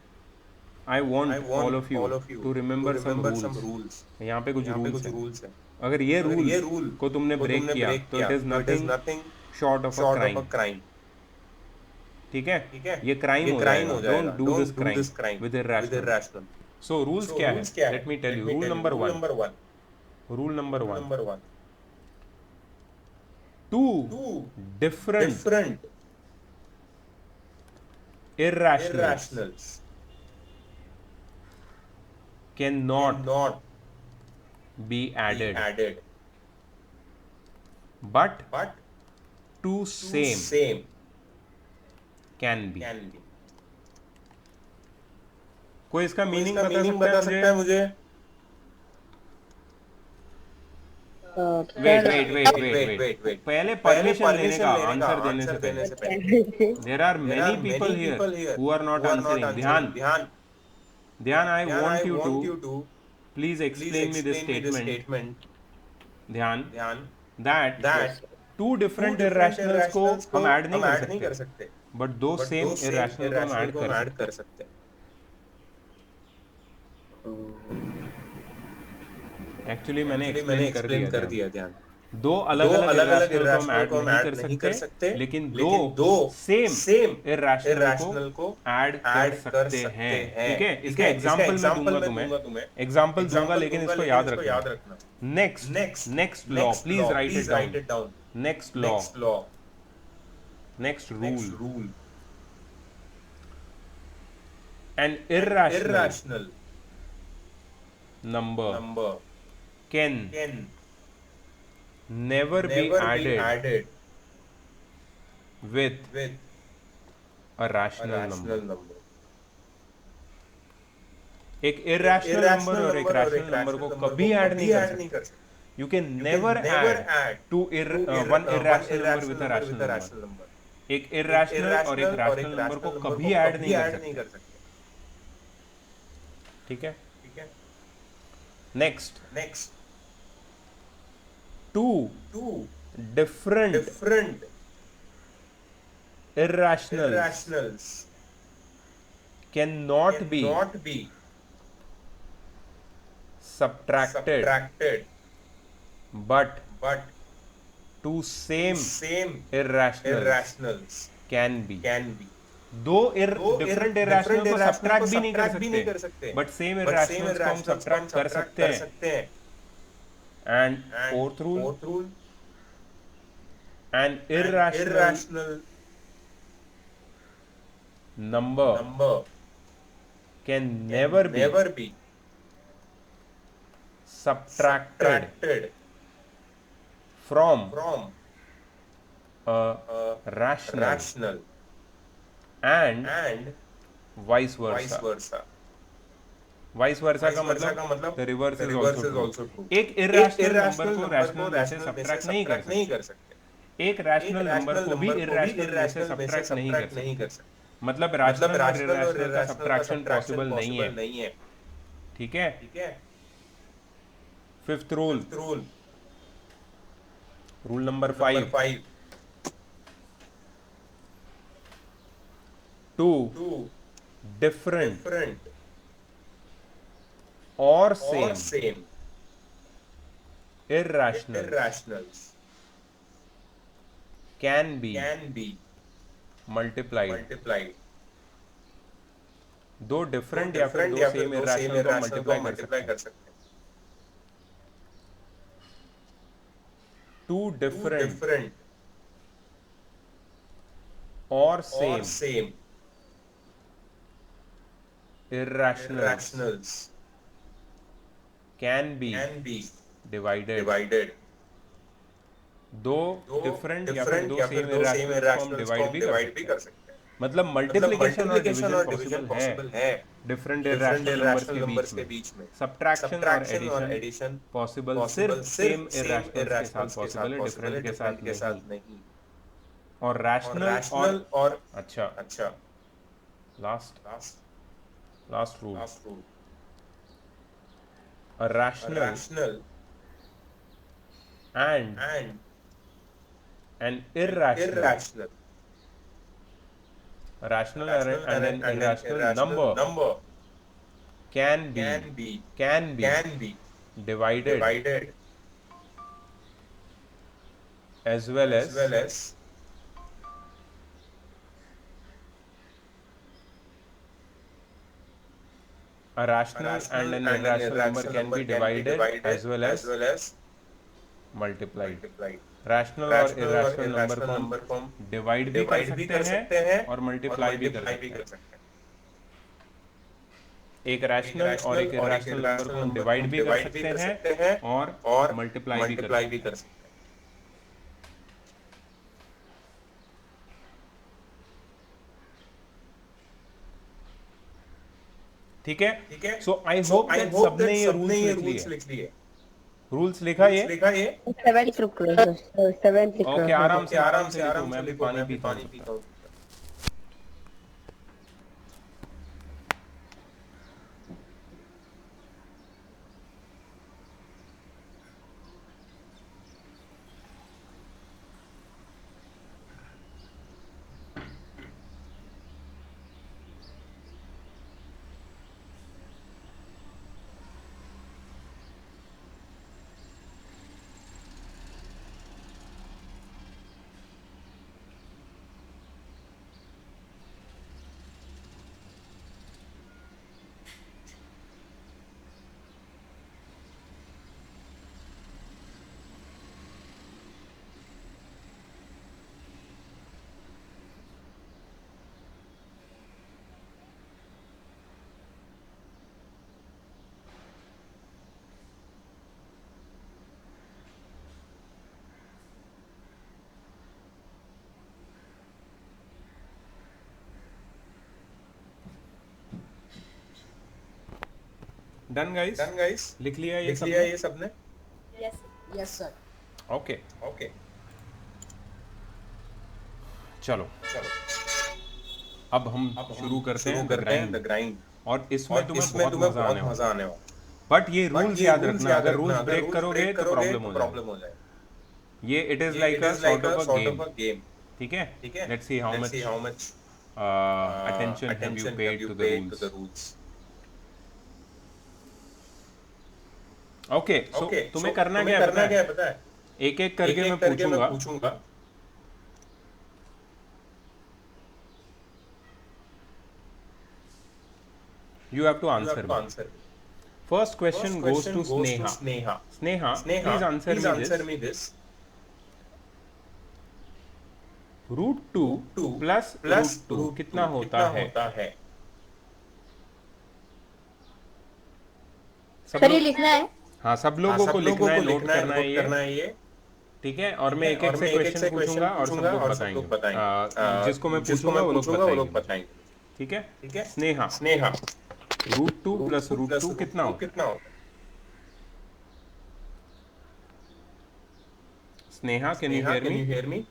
I want all of you to remember some rules. यहाँ पे कुछ rules हैं। अगर ये रूल को तुमने ब्रेक किया तो it is nothing short of a crime. ठीक है? ये क्राइम हो जाएगा। Don't do this crime with irrational. So rules क्या है? Let me tell you. Rule number one. Two different irrationals can not be added but two same can be. कोई इसका मीनिंग बता सकता है मुझे? वेट पहले परमिशन लेने का, आंसर देने से पहले। There are many people here who are not answering. Dhyan, I want you to please explain me this statement. Dhyan, that two different irrationals को हम ऐड नहीं कर सकते, बट दो सेम इरैशनल को हम ऐड कर सकते हैं। एक्चुअली मैंने एक्सप्लेन कर दिया। ध्यान, दो अलग अलग इरैशनल को हम ऐड नहीं कर सकते, लेकिन दो सेम इरैशनल को ऐड कर सकते हैं। ठीक है, इसका एग्जांपल मैं दूंगा तुम्हें, एग्जांपल दूंगा, लेकिन इसको याद रखना। Next law, please write it down. Next law, next rule, an irrational number can never be added with a rational number। एक irrational number और एक rational number को कभी ऐड नहीं कर सकते। You can never add one irrational number with a rational number। एक irrational और एक rational number को कभी ऐड नहीं कर सकते। ठीक है, next, two different irrationals cannot be subtracted, but two same irrationals can be। दो डिफरेंट इरैशनल को सब्ट्रैक्ट भी नहीं कर सकते, बट सेम इरैशनल्स को हम सब्ट्रैक्ट कर सकते हैं। And fourth rule, an irrational number can never be subtracted from a rational and vice versa। Vice versa का मतलब the reverse is also true। एक irrational नंबर को रैशनल में से सब्ट्रैक्ट नहीं कर सकते, एक रैशनल नंबर को भी irrational में से सब्ट्रैक्ट नहीं कर सकते। मतलब रैशनल और irrational का सब्ट्रैक्शन पॉसिबल नहीं है। ठीक है, fifth rule number 5, two different or same irrationals can be multiplied। दो डिफरेंट या फिर दो सेम irrational को मल्टीप्लाई कर सकते हैं। टू डिफरेंट और same irrationals can be divided। दो डिफरेंट या फिर दो सेम irrationals को हम डिवाइड भी कर सकते हैं। मतलब मल्टीप्लिकेशन और डिवीजन पॉसिबल है डिफरेंट irrational नंबर्स के बीच में। सब्ट्रैक्शन और एडिशन पॉसिबल सिर्फ सेम irrationals के साथ पॉसिबल है, डिफरेंट के साथ नहीं। और रैशनल और अच्छा last rule, a rational and an irrational, a rational and an irrational number can be divided as well as a rational and an irrational number can be divided as well as multiplied। Rational और इरैशनल नंबर को हम डिवाइड भी कर सकते हैं और मल्टीप्लाई भी कर सकते हैं। एक रैशनल और एक इरेशनल नंबर को हम डिवाइड भी कर सकते हैं और मल्टीप्लाई भी कर सकते हैं। ठीक है, सो आई होप दैट सबने ये रूल्स लिख लिए। रूल्स लिखा ये? सेवेंथ लिख लो सर, सेवेंथ लिख लो। ओके, आराम से लिखो, मैं भी पानी पीता हूँ। डन गाइस, लिख लिया ये सबने? Yes sir. ओके, चलो अब हम शुरू करते हैं द ग्राइंड। और इसमें तुम्हें बहुत मजा आने वाला। बट ये रूल्स याद रखना, अगर रूल्स ब्रेक करोगे तो प्रॉब्लम हो जाएगी। ये it is like a sort of a game. ठीक है, let's see how much attention have you paid to the rules. Okay, so तुम्हें करना क्या है पता है? एक एक करके मैं पूछूंगा। You have to answer me. First question goes to Sneha. Sneha, please answer me this. Root 2 plus root 2 कितना होता है? सर ये लिखना है? हाँ, सब लोगों को लिखना है, नोट करना है ये। ठीक है, और मैं एक एक से क्वेश्चन पूछूंगा और सब लोग बताएंगे। जिसको मैं पूछूंगा वो लोग बताएंगे। ठीक है, स्नेहा, रूट 2 प्लस रूट 2 कितना होता है? Sneha, can you hear me?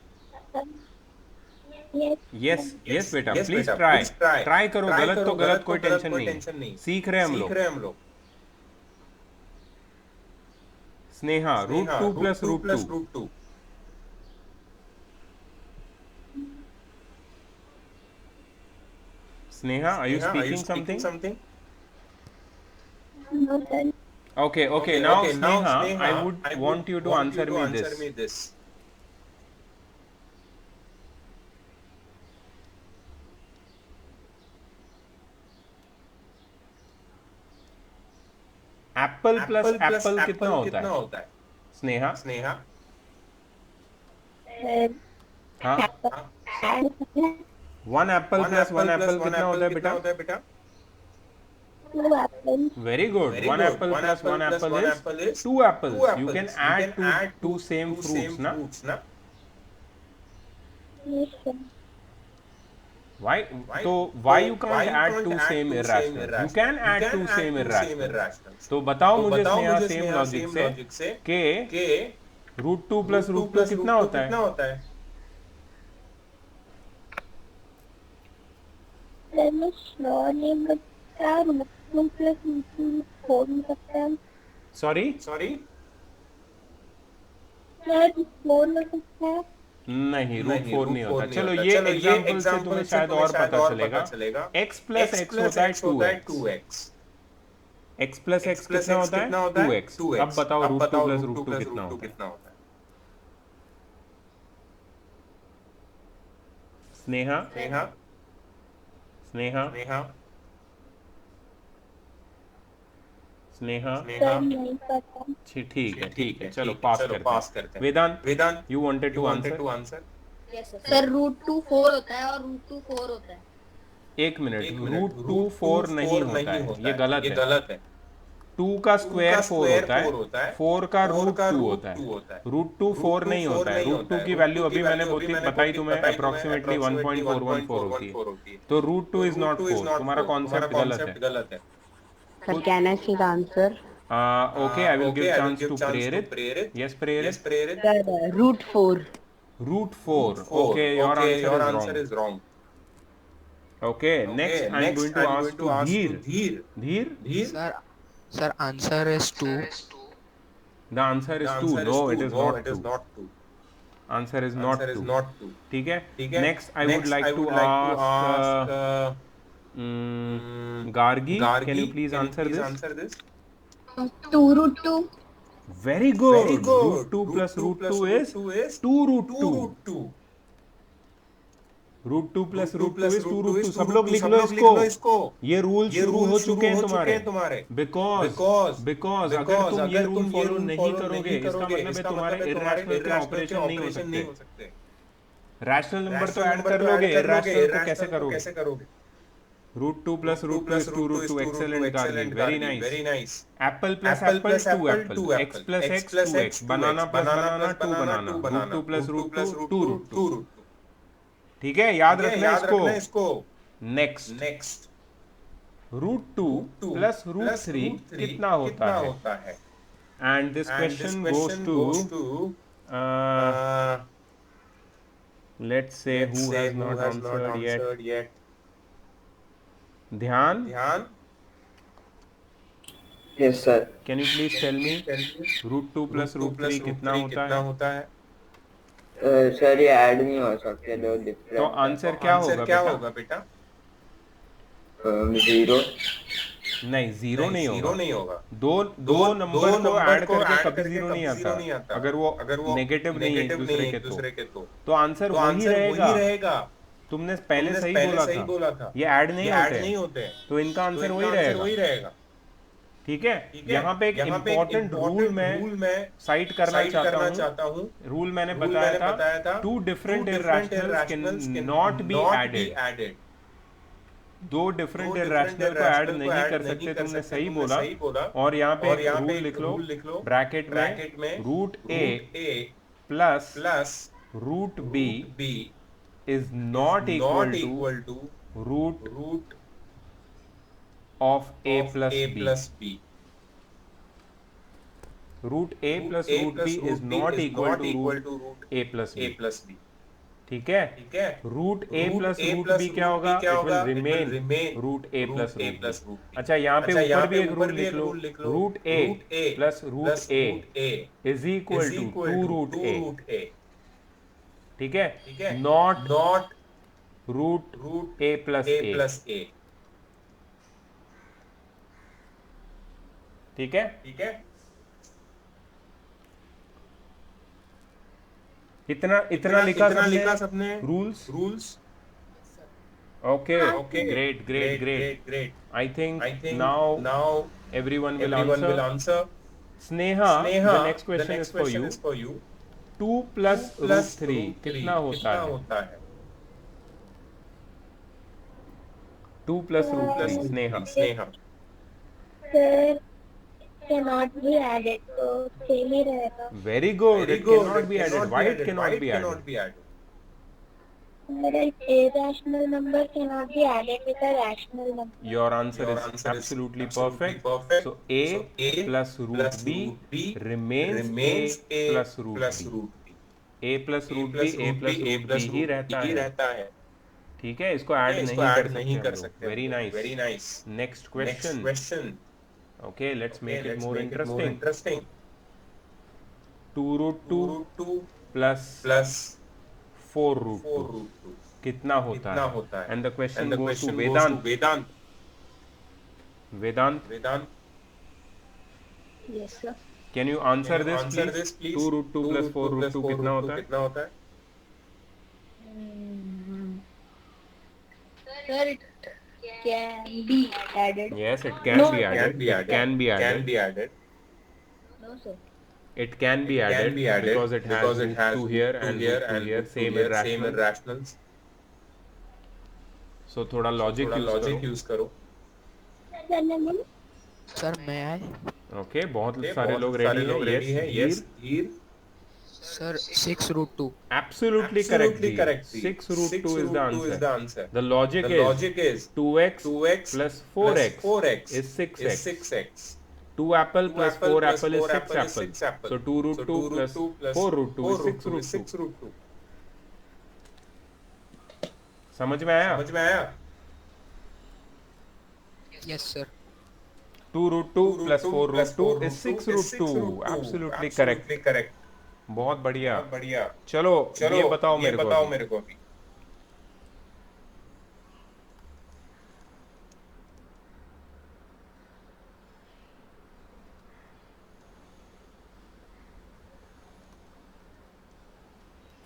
Yes बेटा, प्लीज ट्राई करो। गलत तो गलत, कोई टेंशन नहीं, सीख रहे हम लोग। Sneha, root 2 plus root 2। Sneha, are you speaking something? No, sir. Okay. Now, Sneha, I would want you to answer me this. Apple plus Apple कितना होता है? स्नेहा, हाँ, 1 एप्पल प्लस 1 एप्पल कितना होता है बेटा? 2 apples. Very good. 1 apple plus 1 apple is 2 apples. You can add two same fruits, na? Yes, sir. Why? So why you can't add two same irrationals? You can add two same irrationals. तो बताओ मुझे स्नेहा सेम लॉजिक से कि रूट 2 प्लस रूट 2 कितना होता है? मैं श्योर नहीं, बट क्या रूट 2 प्लस रूट 2 4 हो सकता है? सॉरी, क्या 4 हो सकता है? नहीं, रूट 4 नहीं होता। चलो ये एग्जांपल से तुम्हें शायद और पता चलेगा। x प्लस x होता है 2x। x प्लस x कितना होता है? 2x। अब बताओ रूट 2 प्लस रूट 2 कितना होता है? स्नेहा, सर नहीं पता। ठीक है, चलो पास करते हैं। Vedant, you wanted to answer? Yes sir. Root 2 4 होता है और रूट 2 4 होता है। एक मिनट, रूट 2 4 नहीं होता है, ये गलत है। 2 का स्क्वायर 4 होता है, 4 का रूट 2 होता है। रूट 2 4 नहीं होता है। रूट 2 की वैल्यू अभी मैंने बताई तुम्हें, अप्रोक्सीमेटली 1.414 होती है। तो रूट 2 इज नॉट 4, तुम्हारा कॉन्सेप्ट गलत है। Sir, can I see the answer? Okay, I will give chance to Prerit. Yes, Prerit. Sir, root 4. Root 4. Okay, your answer is wrong. Okay, next I am going to ask to Dheer. Dheer? Sir, answer is 2. The answer is 2. No, it is not 2. Answer is not 2. ठीक है? Next I would like to ask Gargi. Can you please answer this? 2 root 2. Very good. Root 2 plus root 2 is 2 root 2. Root 2 plus root 2 is 2 root 2। सब लोग लिख लो इसको। ये रूल शुरू हो चुके हैं तुम्हारे। बिकॉज अगर तुम ये रूल फॉलो नहीं करोगे, इसका मतलब है तुम्हारे इरैशनल के ऑपरेशन नहीं हो सकते। रैशनल नंबर तो ऐड कर लोगे, इरैशनल को कैसे करोगे? Root 2 plus root 2 is 2 root 2। Excellent Gargi, very nice. Apple plus apple 2 apple, x plus x 2 x, banana plus banana 2 banana, root 2 plus root 2 2 root 2। ठीक है, याद रखना इसको। नेक्स्ट रूट 2 प्लस रूट 3 कितना होता है? And this question goes to let's say who has not answered yet. Dhyan. Yes sir. Can you please tell me root 2 plus root 3 कितना होता है? सर ये ऐड नहीं हो सकते, दो डिफरेंट। तो आंसर क्या होगा बेटा? 0 नहीं, 0 नहीं होगा। दो नंबर को ऐड करके कभी 0 नहीं आता अगर वो नेगेटिव नहीं है एक दूसरे के तो आंसर वही रहेगा। तुमने पहले सही बोला था, ये ऐड नहीं होते तो इनका आंसर वही रहेगा। ठीक है, यहाँ पे एक इम्पोर्टेंट रूल मैं साइट करना चाहता हूँ। रूल मैंने बताया था, 2 different irrationals can not be added. 2 different irrational को ऐड नहीं कर सकते, तुमने सही बोला। और यहाँ पे एक रूल लिख लो ब्रैकेट में, root A plus root B is not equal to root of A plus B. Root A plus root B is not equal to root A plus B. ठीक है, रूट ए प्लस रूट बी क्या होगा? It will remain root A plus root B. अच्छा, यहाँ पे ऊपर भी एक रूल लिख लो, root A plus root A is equal to 2 root ए। ठीक है, not root A plus a. ठीक है, इतना लिखा सबने rules. Okay, great. I think now everyone will answer. Sneha, the next question is for you. 2 plus root 3 कितना होता है? 2 plus root 3, Sneha. Sir, cannot be added, so same ही रहेगा। Very good. It cannot be added. Why it cannot be added? A rational number cannot be added with a rational number. Your answer is absolutely perfect. So A plus root B remains A plus root B. A plus root B, A plus root B ही रहता है। ठीक है, इसको ऐड नहीं कर सकते। Very nice. Next question. Okay, let's make it more interesting. 2 root 2 plus 4 root 2 कितना होता है? And the question goes to Vedant. Yes sir. Can you answer this please? 2 root 2 plus 4 root 2 कितना होता है? Sir, it can be added. Yes, it can be added. No sir. It can be added because it has root 2 here and root 2 here, same irrationals. सो थोड़ा लॉजिक यूज करो। सर मैं आए ओके, बहुत सारे लोग रेडी हैं। यस, धीर। Sir 6√2। Absolutely correct, Dheer. 6 root 2 is the answer. The logic is 2x plus 4x is 6x. 2 apple plus 4 apple is 6 apple. So 2 root 2 plus 4 root 2 is 6 root 2. समझ में आया? Yes sir. 2 root 2 plus 4 root 2 is 6 root 2. Absolutely correct. बहुत बढ़िया। चलो ये बताओ मेरे को अभी।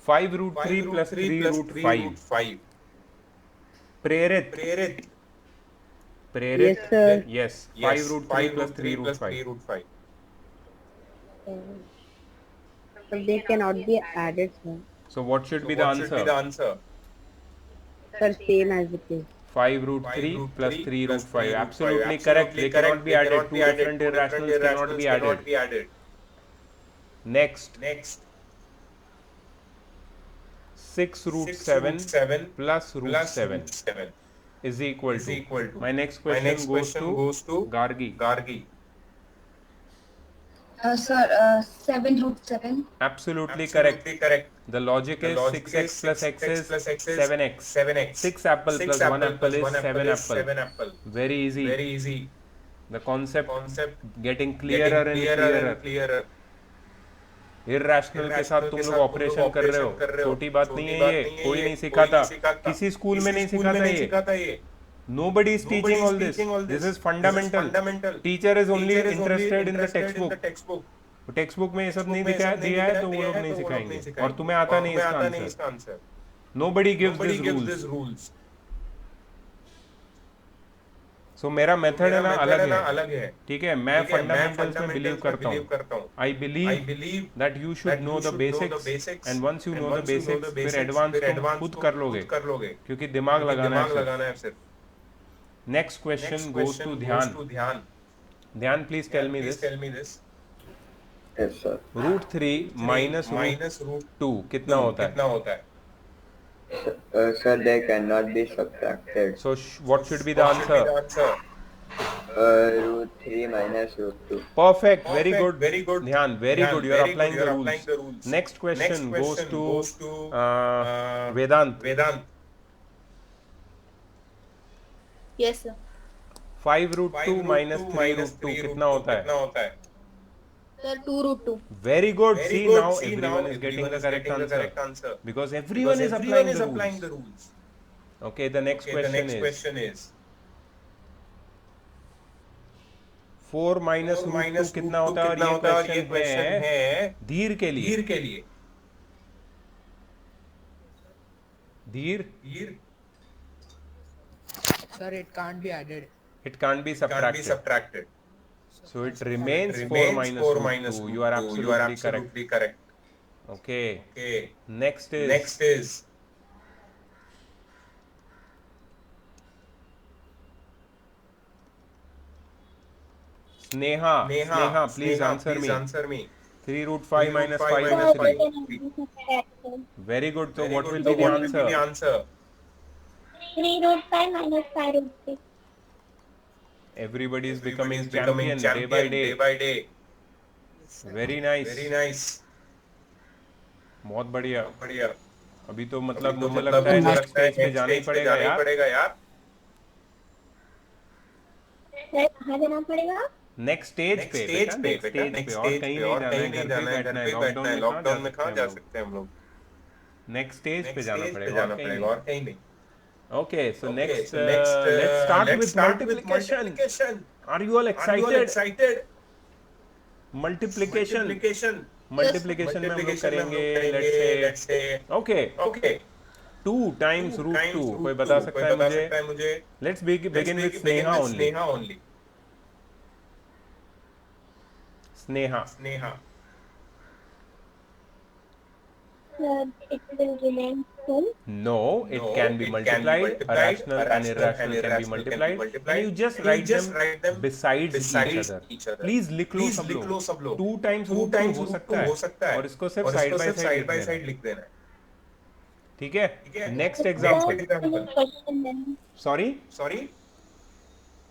फाइव रूट 3 plus 3 root 5 प्रेरित। Yes, sir. Yes, 5 root 3 plus 3 root 5 But they cannot be added, sir. So what should be the answer? Sir, same as it is. 5 root 3 plus 3 root 5. Absolutely correct. They cannot be added. Two different irrationals cannot be added. Next. 6 root 7 plus root 7 is equal to. My next question goes to Gargi. Sir, 7 root 7. Absolutely correct. The logic is 6x plus x is 7x. 6 apple plus 1 apple is 7 apple. Very easy. The concept getting clearer and clearer. Irrational के साथ तुम लोग ऑपरेशन कर रहे हो, छोटी बात नहीं है ये, कोई नहीं सिखाता, किसी स्कूल में नहीं सिखाता ये। Nobody is teaching all this. This is fundamental. Teacher is only interested in the textbook. Text में ये सब नहीं दिया है तो वो लोग नहीं सिखाएंगे, और तुम्हें आता नहीं इसका answer. Nobody gives these rules. So मेरा मेथड है ना अलग है, ठीक है? मैं फंडामेंटल्स में बिलीव करता हूँ। I believe that you should know the basics, and once you know the basics, फिर एडवांस तुम खुद कर लोगे, क्योंकि दिमाग लगाना है सिर्फ। Next question goes to Dhyan. Dhyan, please tell me this. Yes, sir. Root 3 minus root 2 कितना होता है? Sir, they cannot be subtracted. So what should be the answer? Root 3 minus root 2. Perfect. Very good. Dhyan, very good. You are applying the rules. Next question goes to Vedant. Yes, sir. 5 root 2 minus 3 root 2 कितना होता है? Sir, 2 root 2. Very good. See, now everyone is getting the correct answer because everyone is applying the rules. Okay, the next question is 4 minus root 2 कितना होता है? और ये क्वेश्चन है धीर के लिए। धीर, Sir, it can't be added. it can't be subtracted. So it remains 4 minus root 2. You are absolutely correct. Okay. Next is Sneha, please answer me. 3 root 5 minus 5 minus 3. Very good. So what will be the answer? 3 root 5 minus 5 root 6. Everybody is becoming champion day by day. Very nice. बहुत बढ़िया। अभी तो मतलब मुझे लगता है नेक्स्ट स्टेज पे जाना ही पड़ेगा यार। कहाँ जाना पड़ेगा? नेक्स्ट स्टेज पे और कहीं नहीं जाना है, घर पे बैठना है। लॉकडाउन में कहाँ जा सकते हैं हम लोग? नेक्स्ट स्टेज पे जाना पड़ेगा और कहीं नहीं। Okay, so next let's start with multiplication. Are you all excited? Multiplication में हम लोग करेंगे, let's say okay 2 times root 2 कोई बता सकता है मुझे? Let's begin with Sneha only. Sneha. it will remain 2. No, it can be multiplied. A rational and irrational can be multiplied, and you just write them besides each other. Please लिख लो सब लोग. 2 times root 2 हो सकता है, और इसको सिर्फ साइड बाय साइड लिख देना. ठीक है. Next example. Sorry.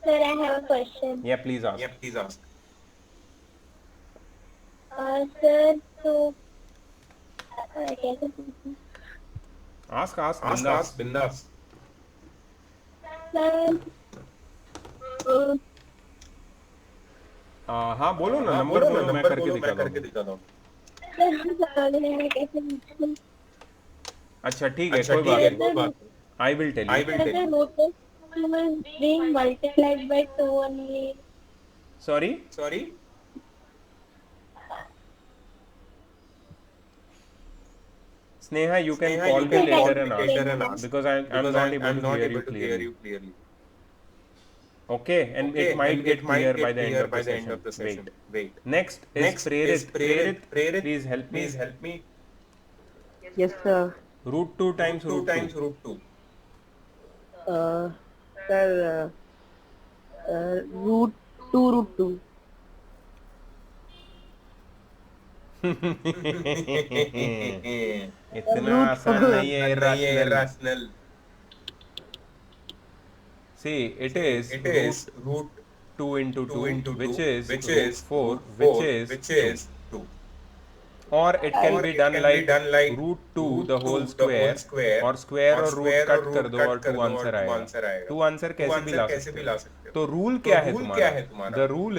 Sir, I have a question. Yeah, please ask. Sir, so कैसे पूछूं? Ask बिंदास. Sir, हाँ बोलो ना, नंबर बोलो, मैं करके दिखाता हूँ. मैं कैसे पूछूं? अच्छा ठीक है, कोई बात नहीं. I will tell you. Sir, the root of 2 is being multiplied by 2 only. Sorry. Sneha, you can call me later and ask, because I'm not able to hear you clearly. Okay, and it might get clear by the end of the session. Wait. Next is Prerit. Prerit, please help me. Yes, sir. Root 2 times root 2. Sir, root 2 root 2. इतना आसान नहीं है. irrational. See, it is root 2 into 2, which is root 4, which is 2. Or it can be done like root 2 the whole square, और square और root कट कर दो और 2 आंसर आएगा. 2 आंसर कैसे भी ला सकते हो. तो रूल क्या है तुम्हारा? The rule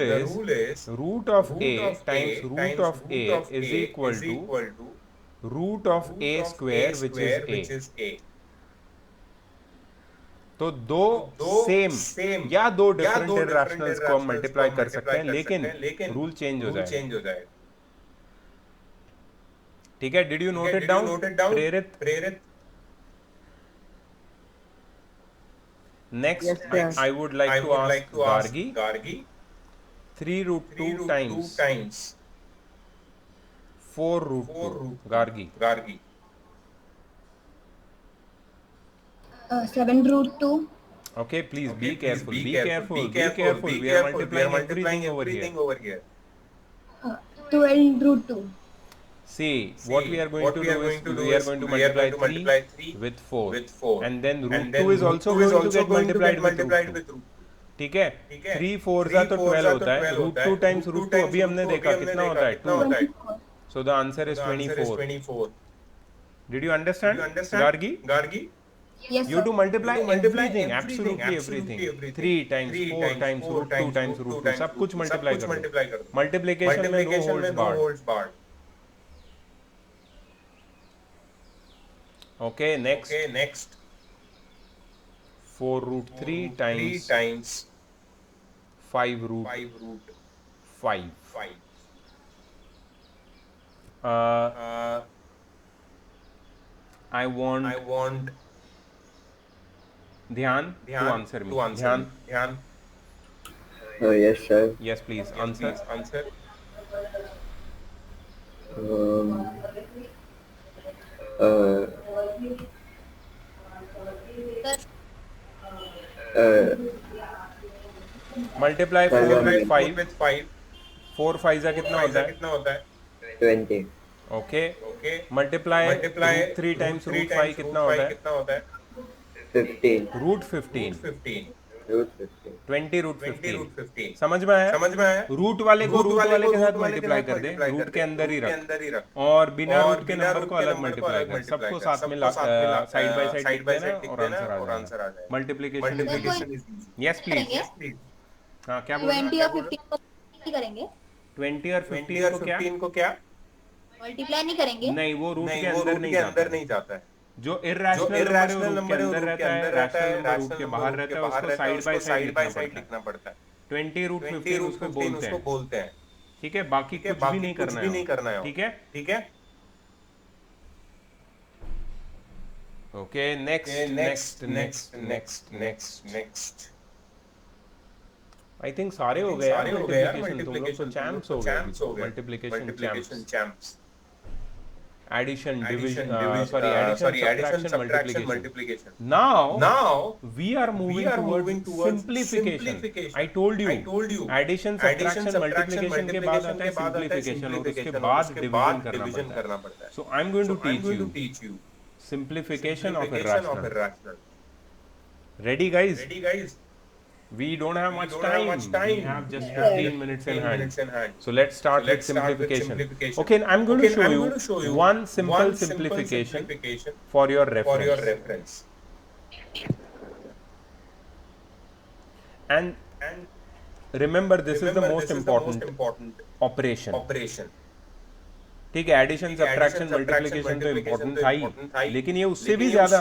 is root of a times root of a is equal to root of a square, which is a. तो दो सेम या दो डिफरेंट इरैशनल्स को हम मल्टीप्लाई कर सकते हैं, लेकिन रूल चेंज हो जाएगा. ठीक है. Did you note it down? Prerit. Next I would like to ask Gargi. 3 root 2 times 4 root 2. Gargi. 7 root 2. Okay, please be careful. Be careful. We are multiplying everything over here. 12 root 2. See, what we are going to do is we are going to multiply 3 with 4, and then root 2 is also going to get multiplied with root 2. ठीक है. 3 4 का तो 12 होता है. root 2 times root 2 अभी हमने देखा कितना होता है, 2. So the answer is 24. Did you understand, Gargi? Yes, You to multiply everything, absolutely everything. 3 times 4 times root 2 times root 2, सब कुछ multiply करो. Multiplication में no holds barred. Okay, next. 4 root 3 times 5 root 5. I want Dhyan to answer me. Dhyan. Yes, sir. Yes, please answer. Multiply 4 with 5. 4 5 का कितना होता है? 20. Okay. Multiply root 3 times root 5 कितना होता है? 15. Root 15. 20 root 15. समझ में आया? रूट वाले को रूट वाले के साथ मल्टीप्लाई कर दे, रूट के अंदर ही रख, और बिना रूट के नंबर को अलग मल्टीप्लाई कर. सबको साथ में साइड बाय साइड लिख देना और आंसर आ जाएगा. मल्टीप्लिकेशन. Yes please. हाँ क्या बोल रहे हैं? 20 और 15 को करेंगे. 20 और 15 को क्या मल्टीप्लाई नहीं करेंगे. नहीं, वो रूट के अंदर नहीं जाता है. जो इरैशनल नंबर रूट के अंदर रहता है, रैशनल नंबर रूट के बाहर रहता है, उसको साइड बाय साइड लिखना पड़ता है. 20 रूट 15 उसको बोलते हैं. ठीक है. बाकी कुछ भी नहीं करना है. ठीक है. ओके. नेक्स्ट. आई थिंक सारे हो गए यार. मल्टीप्लिकेशन तुम लोग तो चैंप्स हो गए. Multiplication champs. addition, division, addition, subtraction, multiplication. Now we are moving towards simplification. I told you, addition, subtraction, multiplication के बाद आता है simplification और उसके बाद division करना पड़ता है. So I'm going to teach you simplification of irrational. Ready guys? We don't have much time. We have just 15 minutes in hand. So let's start with simplification. Okay, I'm going to show you one simple simplification for your reference. And remember, this is the most important operation. ठीक है, एडिशन सब्ट्रैक्शन मल्टीप्लिकेशन तो इम्पोर्टेंट था ही, लेकिन ये उससे भी ज्यादा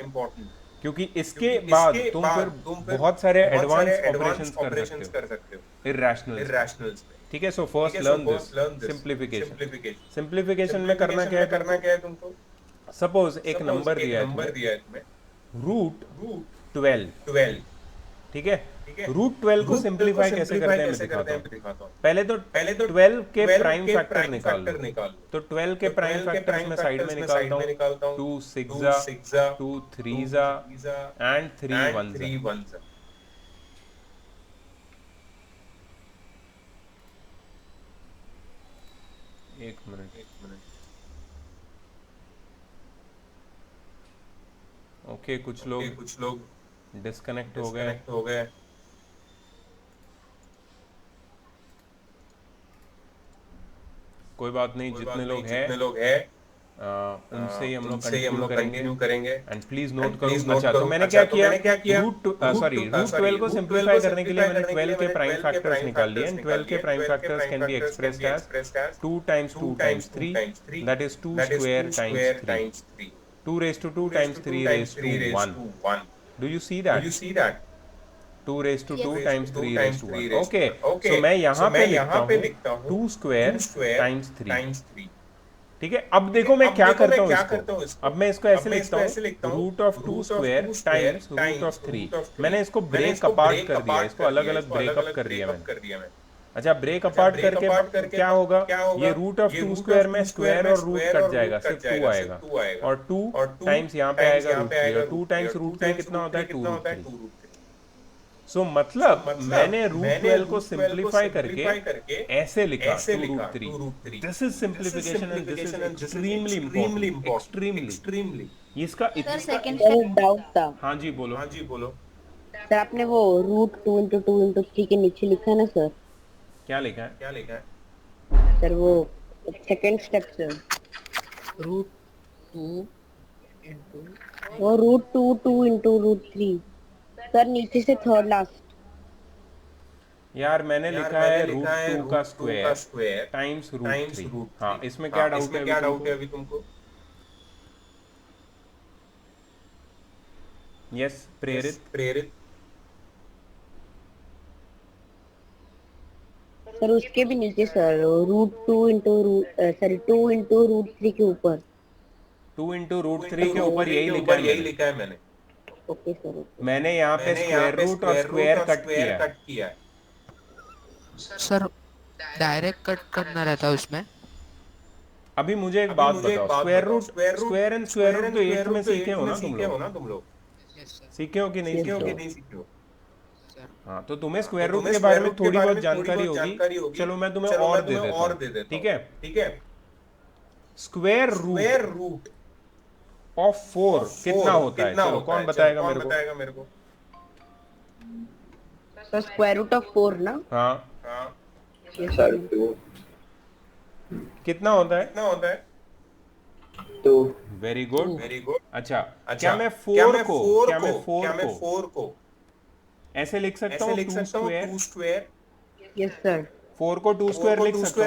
इम्पोर्टेंट, क्योंकि इसके बाद तुम फिर बहुत सारे एडवांस ऑपरेशंस कर सकते हो इरैशनल्स. ठीक है, so first learn this simplification में करना क्या है तुमको. सपोज एक नंबर दिया है तुम्हें रूट 12. ठीक है, रूट 12 को सिंप्लीफाई कैसे करते हैं मैं दिखाता हूँ. पहले तो 12 के प्राइम फैक्टर निकाल लो. तो 12 के प्राइम फैक्टर्स में साइड में निकालता हूँ. 2 6 2 3 एंड 3 1. एक मिनट. ओके, कुछ लोग डिस्कनेक्ट हो गए. कोई बात नहीं, जितने लोग हैं उनसे ही हम लोग कंटिन्यू करेंगे. एंड प्लीज नोट करो. अच्छा, तो मैंने क्या किया, रूट 12 को सिंप्लीफाई करने के लिए मैंने 12 के प्राइम फैक्टर्स निकाल लिए. एंड 12 के prime factors can be expressed as 2 times 2 times 3, that is 2 square times 3. 2 raised to 2 times 3 raised to 1. Do you see that? 2 raised to 2 times 3 raised to 1. Okay. So मैं यहाँ पे लिखता हूँ 2 square times 3. ठीक है, अब देखो मैं क्या करता हूँ इसको. अब मैं इसको ऐसे लिखता हूँ, root of 2 square times root of 3. मैंने इसको ब्रेक अपार्ट कर दिया, इसको अलग अलग ब्रेकअप कर दिया मैंने. अच्छा, ब्रेक अपार्ट करके क्या होगा, ये रूट ऑफ 2 स्क्वायर में स्क्वायर और रूट कट जाएगा, सिर्फ 2 आएगा. और 2 टाइम्स यहाँ पे आएगा रूट 3, और 2 टाइम्स रूट 3 कितना होता है, 2 रूट 3. सो मतलब मैंने रूट 12 को सिंप्लीफाई करके ऐसे लिखा 2 root 3. This is simplification and this is extremely important, extremely. इसका सर डाउट था. हाँ जी बोलो. सर आपने वो रूट 2 into 2 into 3 के नीचे लिखा है ना सर? क्या लिखा है सर वो सेकंड स्टेप से रूट 2 into वो रूट 2 into रूट 3 सर, नीचे से थर्ड लास्ट. यार मैंने लिखा है रूट 2 का स्क्वायर टाइम्स रूट 3. हाँ, इसमें क्या डाउट है अभी तुमको? यस, प्रेरित. सर उसके भी नीचे सर, रूट 2 into रूट 3 के ऊपर. 2 into रूट 3 के ऊपर यही लिखा है मैंने. Okay sir. मैंने यहाँ पे स्क्वायर रूट और स्क्वायर कट किया. सर डायरेक्ट कट करना रहता है उसमें. अभी मुझे एक बात बताओ, square root square and square root तो 8th में सीखे हो ना तुम लोग? सीखे हो कि नहीं सीखे हो? हाँ, तो तुम्हें स्क्वायर रूट के बारे में थोड़ी बहुत जानकारी होगी. चलो मैं तुम्हें और दे देता हूँ. ठीक है. स्क्वायर रूट ऑफ 4 कितना होता है? चलो कौन बताएगा मेरे को? सर स्क्वायर रूट ऑफ 4 ना? हाँ. सर 2. कितना होता है? 2. Very good. अच्छा, क्या मैं 4 को ऐसे लिख सकता हूँ 2 स्क्वायर? Yes sir. 4 को 2 स्क्वायर लिख सकता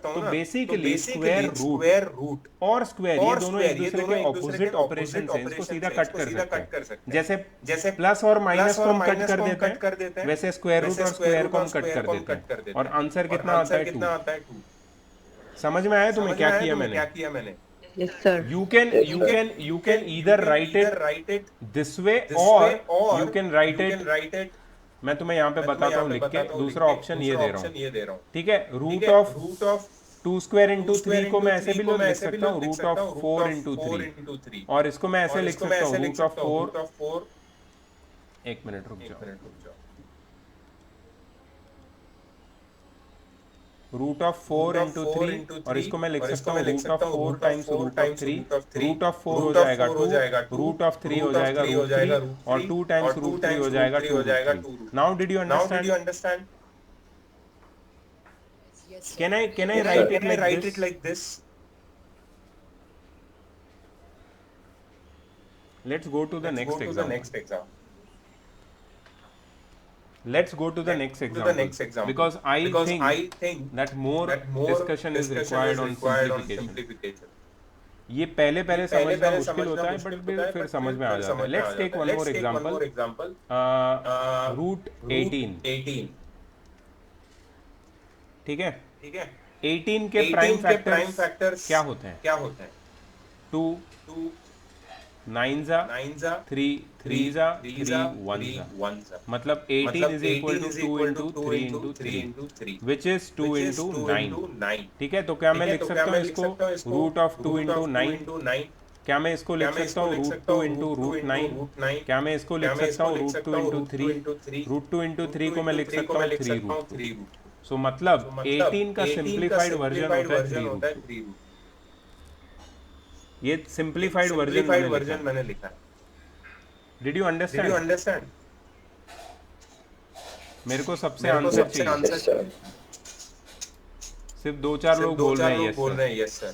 हूँ ना. तो बेसिकली स्क्वायर रूट और स्क्वायर ये दोनों एक दूसरे के ऑपोजिट ऑपरेशन हैं, इसको सीधा कट कर सकते हैं. जैसे प्लस और माइनस को हम कट कर देते हैं, वैसे स्क्वायर रूट और स्क्वायर को हम कट कर देते हैं. और आंसर कितना आता है? 2. समझ में आया तुम्हें क्या किया मैंने? Yes sir. You can either write it this way or you can write it. मैं तुम्हें यहाँ पे बताता हूँ लिख के. दूसरा ऑप्शन ये दे रहा हूँ. ठीक है, रूट ऑफ 2 स्क्वायर इंटू 3 को मैं ऐसे भी लिख सकता हूँ रूट ऑफ 4 इंटू 3, और इसको मैं ऐसे लिख सकता हूँ रूट ऑफ 4, एक मिनट रुक जाओ, रूट ऑफ 4 इंटू 3, और इसको मैं लिख सकता हूँ root of 4 times root of 3, root of 4 हो जाएगा 2, रूट ऑफ 3 हो जाएगा रूट 3, और 2 टाइम्स रूट 3 हो जाएगा 2 root 3। Now did you understand? Yes, Can I write it like this? Let's go to the next example. Let's go to the next example, because I think that more discussion is required on simplification. ये पहले समझना मुश्किल होता है, बट फिर समझ में आ जाता है. Let's take one more example. Root 18. ठीक है? 18 के प्राइम फैक्टर्स क्या होते हैं? 2 9 जा 3 जा 1 जा, मतलब 18 is equal to 2 into 3 into 3, which is 2 into 9. ठीक है, तो क्या मैं लिख सकता हूँ इसको रूट ऑफ 2 into 9? क्या मैं इसको लिख सकता हूँ रूट 2 into रूट 9? क्या मैं इसको लिख सकता हूँ रूट 2 into 3? रूट 2 into 3 को मैं लिख सकता हूँ 3 रूट 2. सो मतलब 18 का सिंप्लीफाइड वर्जन होता है 3 रूट 2. ये सिंप्लीफाइड वर्जन मैंने लिखा है. Did you understand? मेरे को सबसे आंसर चाहिए. सिर्फ 2-4 लोग बोल रहे हैं यस सर.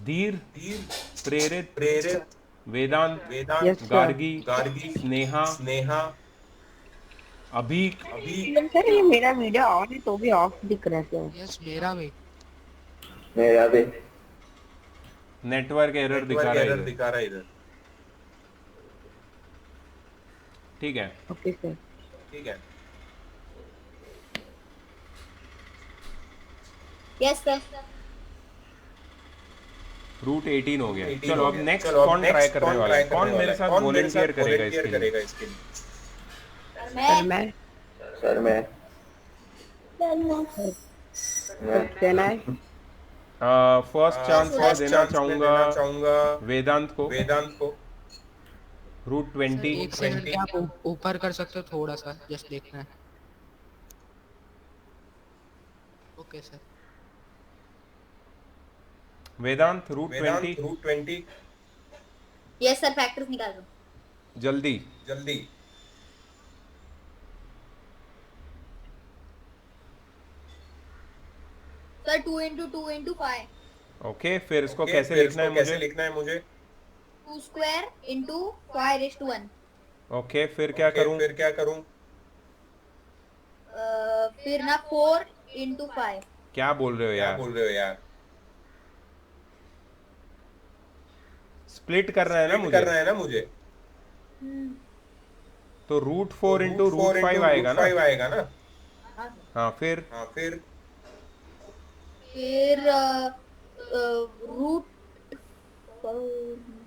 धीर, प्रेरित, वेदांत, Yes, sir. गार्गी, स्नेहा, अभी. सर ये मेरा वीडियो ऑन है तो भी ऑफ दिख रहा है सर. yes, मेरा भी. नेटवर्क एरर दिखा रहा है इधर. ठीक है. Okay sir. Yes sir. Root 18 हो गया. चलो अब नेक्स्ट कौन ट्राई करने वाला है? कौन मेरे साथ वॉलंटियर करेगा इसके लिए? मैं सर मैं कैन आई? फर्स्ट चांस मैं देना चाहूंगा वेदांत को. रूट 20. एक सेकंड, क्या आप ऊपर कर सकते हो थोड़ा सा, जस्ट देखना है. Okay sir. Vedant root 20. Yes sir, factors निकाल दो जल्दी. सर. 2 into 2 into 5. ओके, फिर इसको कैसे लिखना है मुझे? 2 square into 5 raised to 1. Okay, फिर क्या करूं? फिर ना 4 into 5. क्या बोल रहे हो यार? स्प्लिट करना है ना मुझे. तो रूट 4 इंटू रूट 5 आएगा ना. हाँ, फिर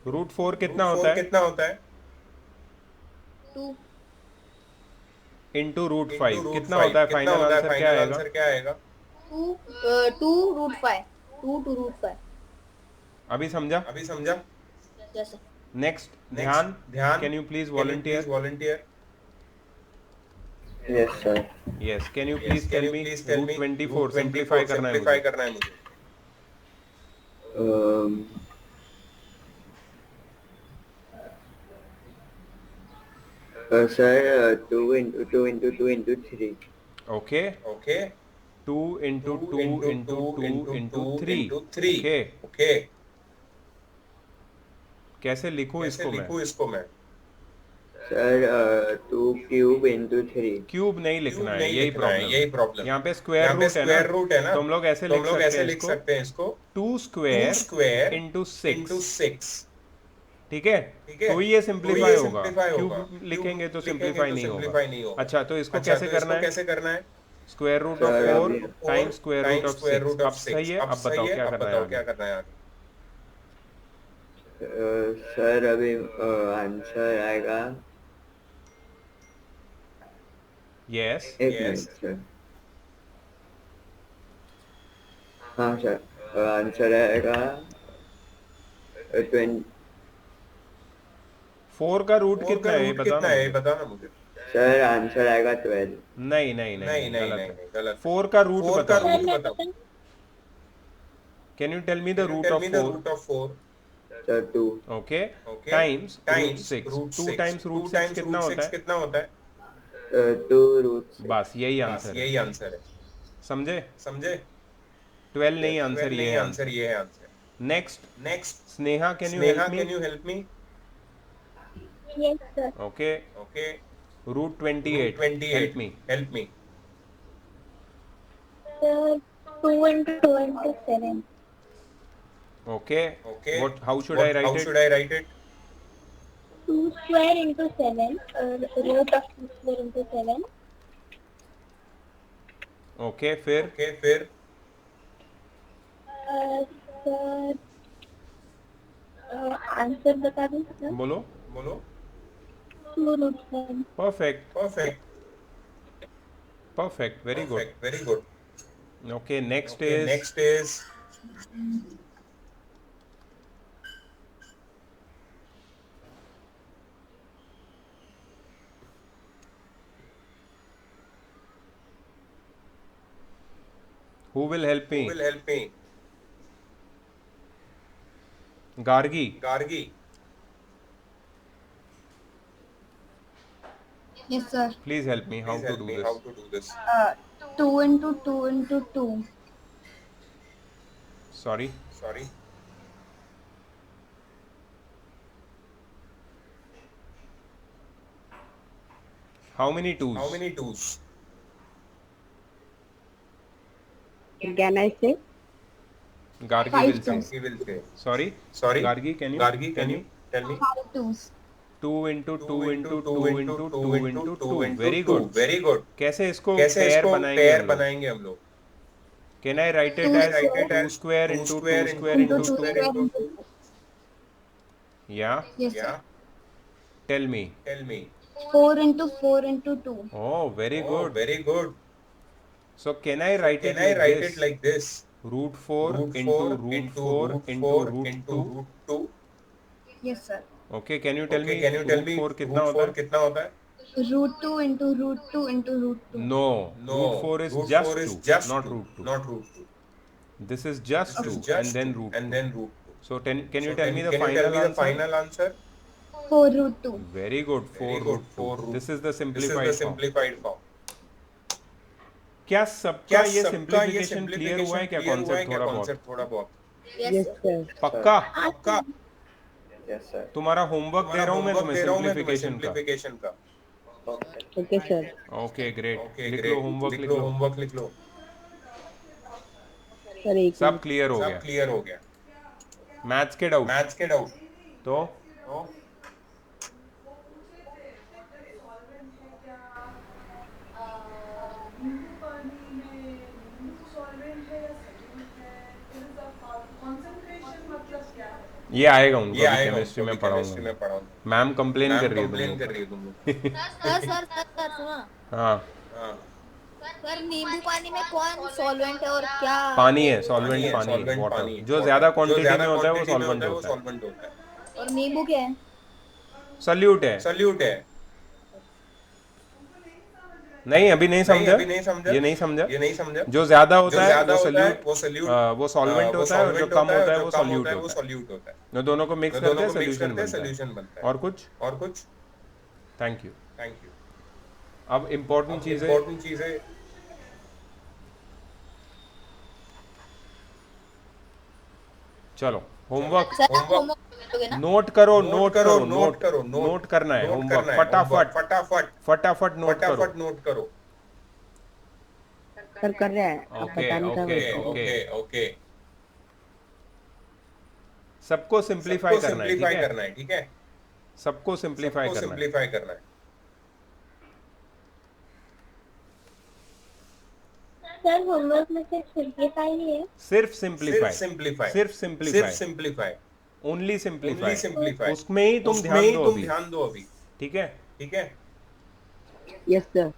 रूट 4 कितना होता है? 2 इंटू रूट 5 कितना होता है? फाइनल आंसर क्या आएगा? 2 root 5. 2 to root 5. अभी समझा? Yes sir. नेक्स्ट ध्यान. Can you please volunteer? Yes sir. Yes, can you please tell me root 24 simplify करना है मुझे. Sir 2 into 2 into 2 into 3. Okay. 2 into 2 into 2 into 3. Okay. कैसे लिखूं इसको मैं? Sir 2 cube into 3. क्यूब नहीं लिखना है, यही प्रॉब्लम. यहाँ पे स्क्वायर रूट है ना, तो हम लोग ऐसे लिख सकते हैं इसको 2 स्क्वायर into 6. ठीक है, तो ये सिंप्लीफाई होगा. क्यूब लिखेंगे तो सिंप्लीफाई नहीं होगा. अच्छा, तो इसको कैसे करना है? Square root of 4 times square root of 6. अब सही है. अब बताओ क्या करना है आगे? सर अभी आंसर आएगा. यस. एक मिनट सर. हाँ सर, आंसर आएगा 20। 4 का रूट कितना है ये बता ना मुझे। बताना मुझे। सर आंसर आएगा 12। नहीं नहीं नहीं नहीं नहीं नहीं गलत नहीं है। नहीं गलत। 4 का रूट 4 का बताओ सर मुझे। मैं रूट बताओ। पता can you tell me the root tell of me the 4? Root of 4। Sir 2। Okay, okay, times root times 6। Root 2 6। Times root 2 6 times कितना रूट होता 6 है? कितना होता है? 2 रूट 6। बस यही बस आंसर है। यही आंसर है। समझे? समझे? 12 नहीं, आंसर 12 ये नहीं, है आंसर आंसर। ये है answer. Next, next, Sneha can you Sneha help me? Can you help me? yes sir. Okay, okay, root root 28 help 28 me. Help me. Sir 2 into 2 into 7. Okay, okay, what, how should I what, write how it? Should I write it? 2 square into 7. Root of 2 square into 7. Okay, फिर ओके, फिर सर आंसर बता दूं सर? बोलो। बोलो। 2 root 7. Perfect, perfect, perfect, very good. Perfect, very good. Okay, next okay, is next is who will help who me? Will help me? Gargi, Gargi. Yes sir. Please help me how please to help do me this. How to do this. 2 into 2 into 2. Sorry, sorry, how many how twos? Many twos? Can I say? Gargi 5 will say. twos. Gargi will say. Sorry, sorry, Gargi can you Gargi tell can you me? Tell me? 5 twos. 2 into 2 2 into into 2 2 into into 2 2 into into 2 2, into very 2। Good. Very good. कैसे इसको कैसे पेयर इसको बनाएंगे पेयर हम लोग? बनाएंगे हम लोग? Can I write it 2 as write it 2 as square 2 into 2 square square into 2 into into 2 2? square square into into 2? 2. या, Yes sir. Yeah, tell me. Tell me. 4 into 4 into 2. Oh very oh good. Very good. So can I write can it I like write this? It like this? Root 4 root into 4 root into 4 root into 4 root into 2। Root 2। Yes sir. Okay, can you tell okay, me can you tell root me 4 कितना रूट होता 4 है? कितना होता है? Root 2 into root 2 into root 2. No, no, root 4 is root 4 just is 2, just not 2, root 2। Not root 2। This is just this 2 is and just then 2 root and 2। then root 2. So can you So tell me the can you tell final me the answer? final answer? 4 root 2. Very good, 4 Very good, root 2। 4 root this is 2. The This is the simplified form. simplified form. क्या सबका क्या ये सबका ये सिंप्लीफिकेशन क्लियर हुआ है? सिंप्लीफिकेशन क्या क्लियर हुआ है? कॉन्सेप्ट क्या थोड़ा बहुत? कॉन्सेप्ट थोड़ा बहुत? Yes Yes sir. sir. पक्का? पक्का? Yes sir. तुम्हारा होमवर्क दे तुम्हारा रहा हूँ मैं होमवर्क तुम्हें दे रहा हूँ मैं तुम्हें सिंप्लीफिकेशन का। सिंप्लीफिकेशन का। Okay sir. Okay great, okay लिख लो ग्रेट, होमवर्क, लिख लिख लो लो। होमवर्क, लिख लो। Sir एक सब मिनट. क्लियर हो सब गया? क्लियर हो गया? मैथ्स के डाउट मैथ्स के डाउट तो तो ये आएगा उनको, ये अभी आएगा केमिस्ट्री उनको में भी केमिस्ट्री पढ़ाऊंगा। में पढ़ाऊंगा। मैम कंप्लेन मैम कर रही है तुम कंप्लेन लोग कर पर। रही है तुम लोग। सर सुनो। हाँ, हाँ, सर नींबू पानी में कौन सॉल्वेंट है और क्या? पानी है, पानी सॉल्वेंट है, पानी है, सॉल्वेंट वाटर। पानी है, जो water। ज्यादा जो क्वांटिटी में ज्यादा होता है वो क्वांटिटी में सॉल्वेंट होता है वो होता है। सॉल्वेंट होता है। और नींबू क्या है? सल्यूट है। सल्यूट है। नहीं, अभी नहीं नहीं समझा। अभी नहीं समझा। ये नहीं समझा। ये नहीं समझा। जो ज्यादा जो होता है ज्यादा वो होता है सल्यूट, वो सल्यूट, वो सॉल्वेंट वो होता है, और जो सॉल्वेंट कम होता है, होता और है जो वो कम होता सॉल्यूट है वो होता है। सॉल्यूट होता है। जो दोनों को मिक्स जो करते दोनों हैं को मिक्स सोल्यूशन करते हैं बनता है। सॉल्यूशन बनता है। और कुछ? और कुछ? Thank you. Thank you. अब इम्पोर्टेंट अब चीजें, इम्पोर्टेंट चीजें, चलो होमवर्क सर आप होमवर्क होमवर्क करोगे ना? नोट करो, नोट नोट करो, करो, नोट नोट करो, नोट करना है नोट होमवर्क, करना है होमवर्क, फटाफट फटाफट फटाफट नोट करो। फटाफट नोट करो। सर कर रहे हैं, आप ओके बताने का ओके वेट ओके करिए. Okay, okay okay. सबको सिंप्लीफाई सबको करना है, ठीक सिंप्लीफाई है? करना है, ठीक है? सबको सिंप्लीफाई सबको करना है। सिंप्लीफाई करना है। सर होमवर्क में सिर्फ सिंप्लीफाई ही है? सिर्फ सिर्फ सिंप्लीफाई, सिंप्लीफाई, सिर्फ सिर्फ simplify, simplify, only only simplify. Simplify. उसमें ही तुम उसमें ध्यान ही दो तुम अभी, ध्यान दो अभी, ठीक है? ठीक है? Yes sir.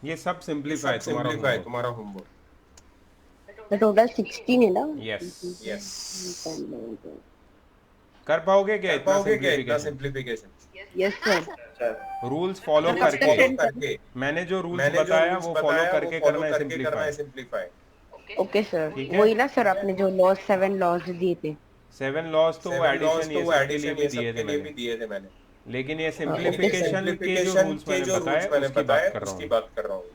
ये सब सिंपलीफाई तुम्हारा होमवर्क। तो टोटल 16 है ना? यस कर पाओगे क्या इतना simplification? Yes sir. Rules follow करके, मैंने जो रूल्स बताया वो फॉलो करके करना है सिंपलीफाई। Okay sir. ठीक है? वही ना सर, आपने जो लॉस 7 लॉस दिए थे। 7 लॉस तो वो एडिशन ये सबके लिए भी दिए थे मैंने, लेकिन ये सिंपलीफिकेशन के जो रूल्स मैंने बताए उसकी बात कर रहा हूँ।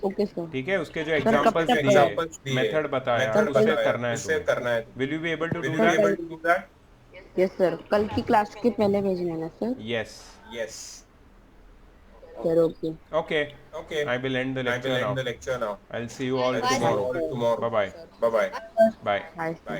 Okay sir. ठीक है, उसके जो कब एग्जांपल्स तक दिए, मेथड बताया, उससे करना है। Will you be able to do that? Yes sir. कल की क्लास के पहले भेजना है ना sir? Yes sir okay. Okay, I will end the lecture now. I'll see you all Bye, tomorrow. Bye bye. Bye sir.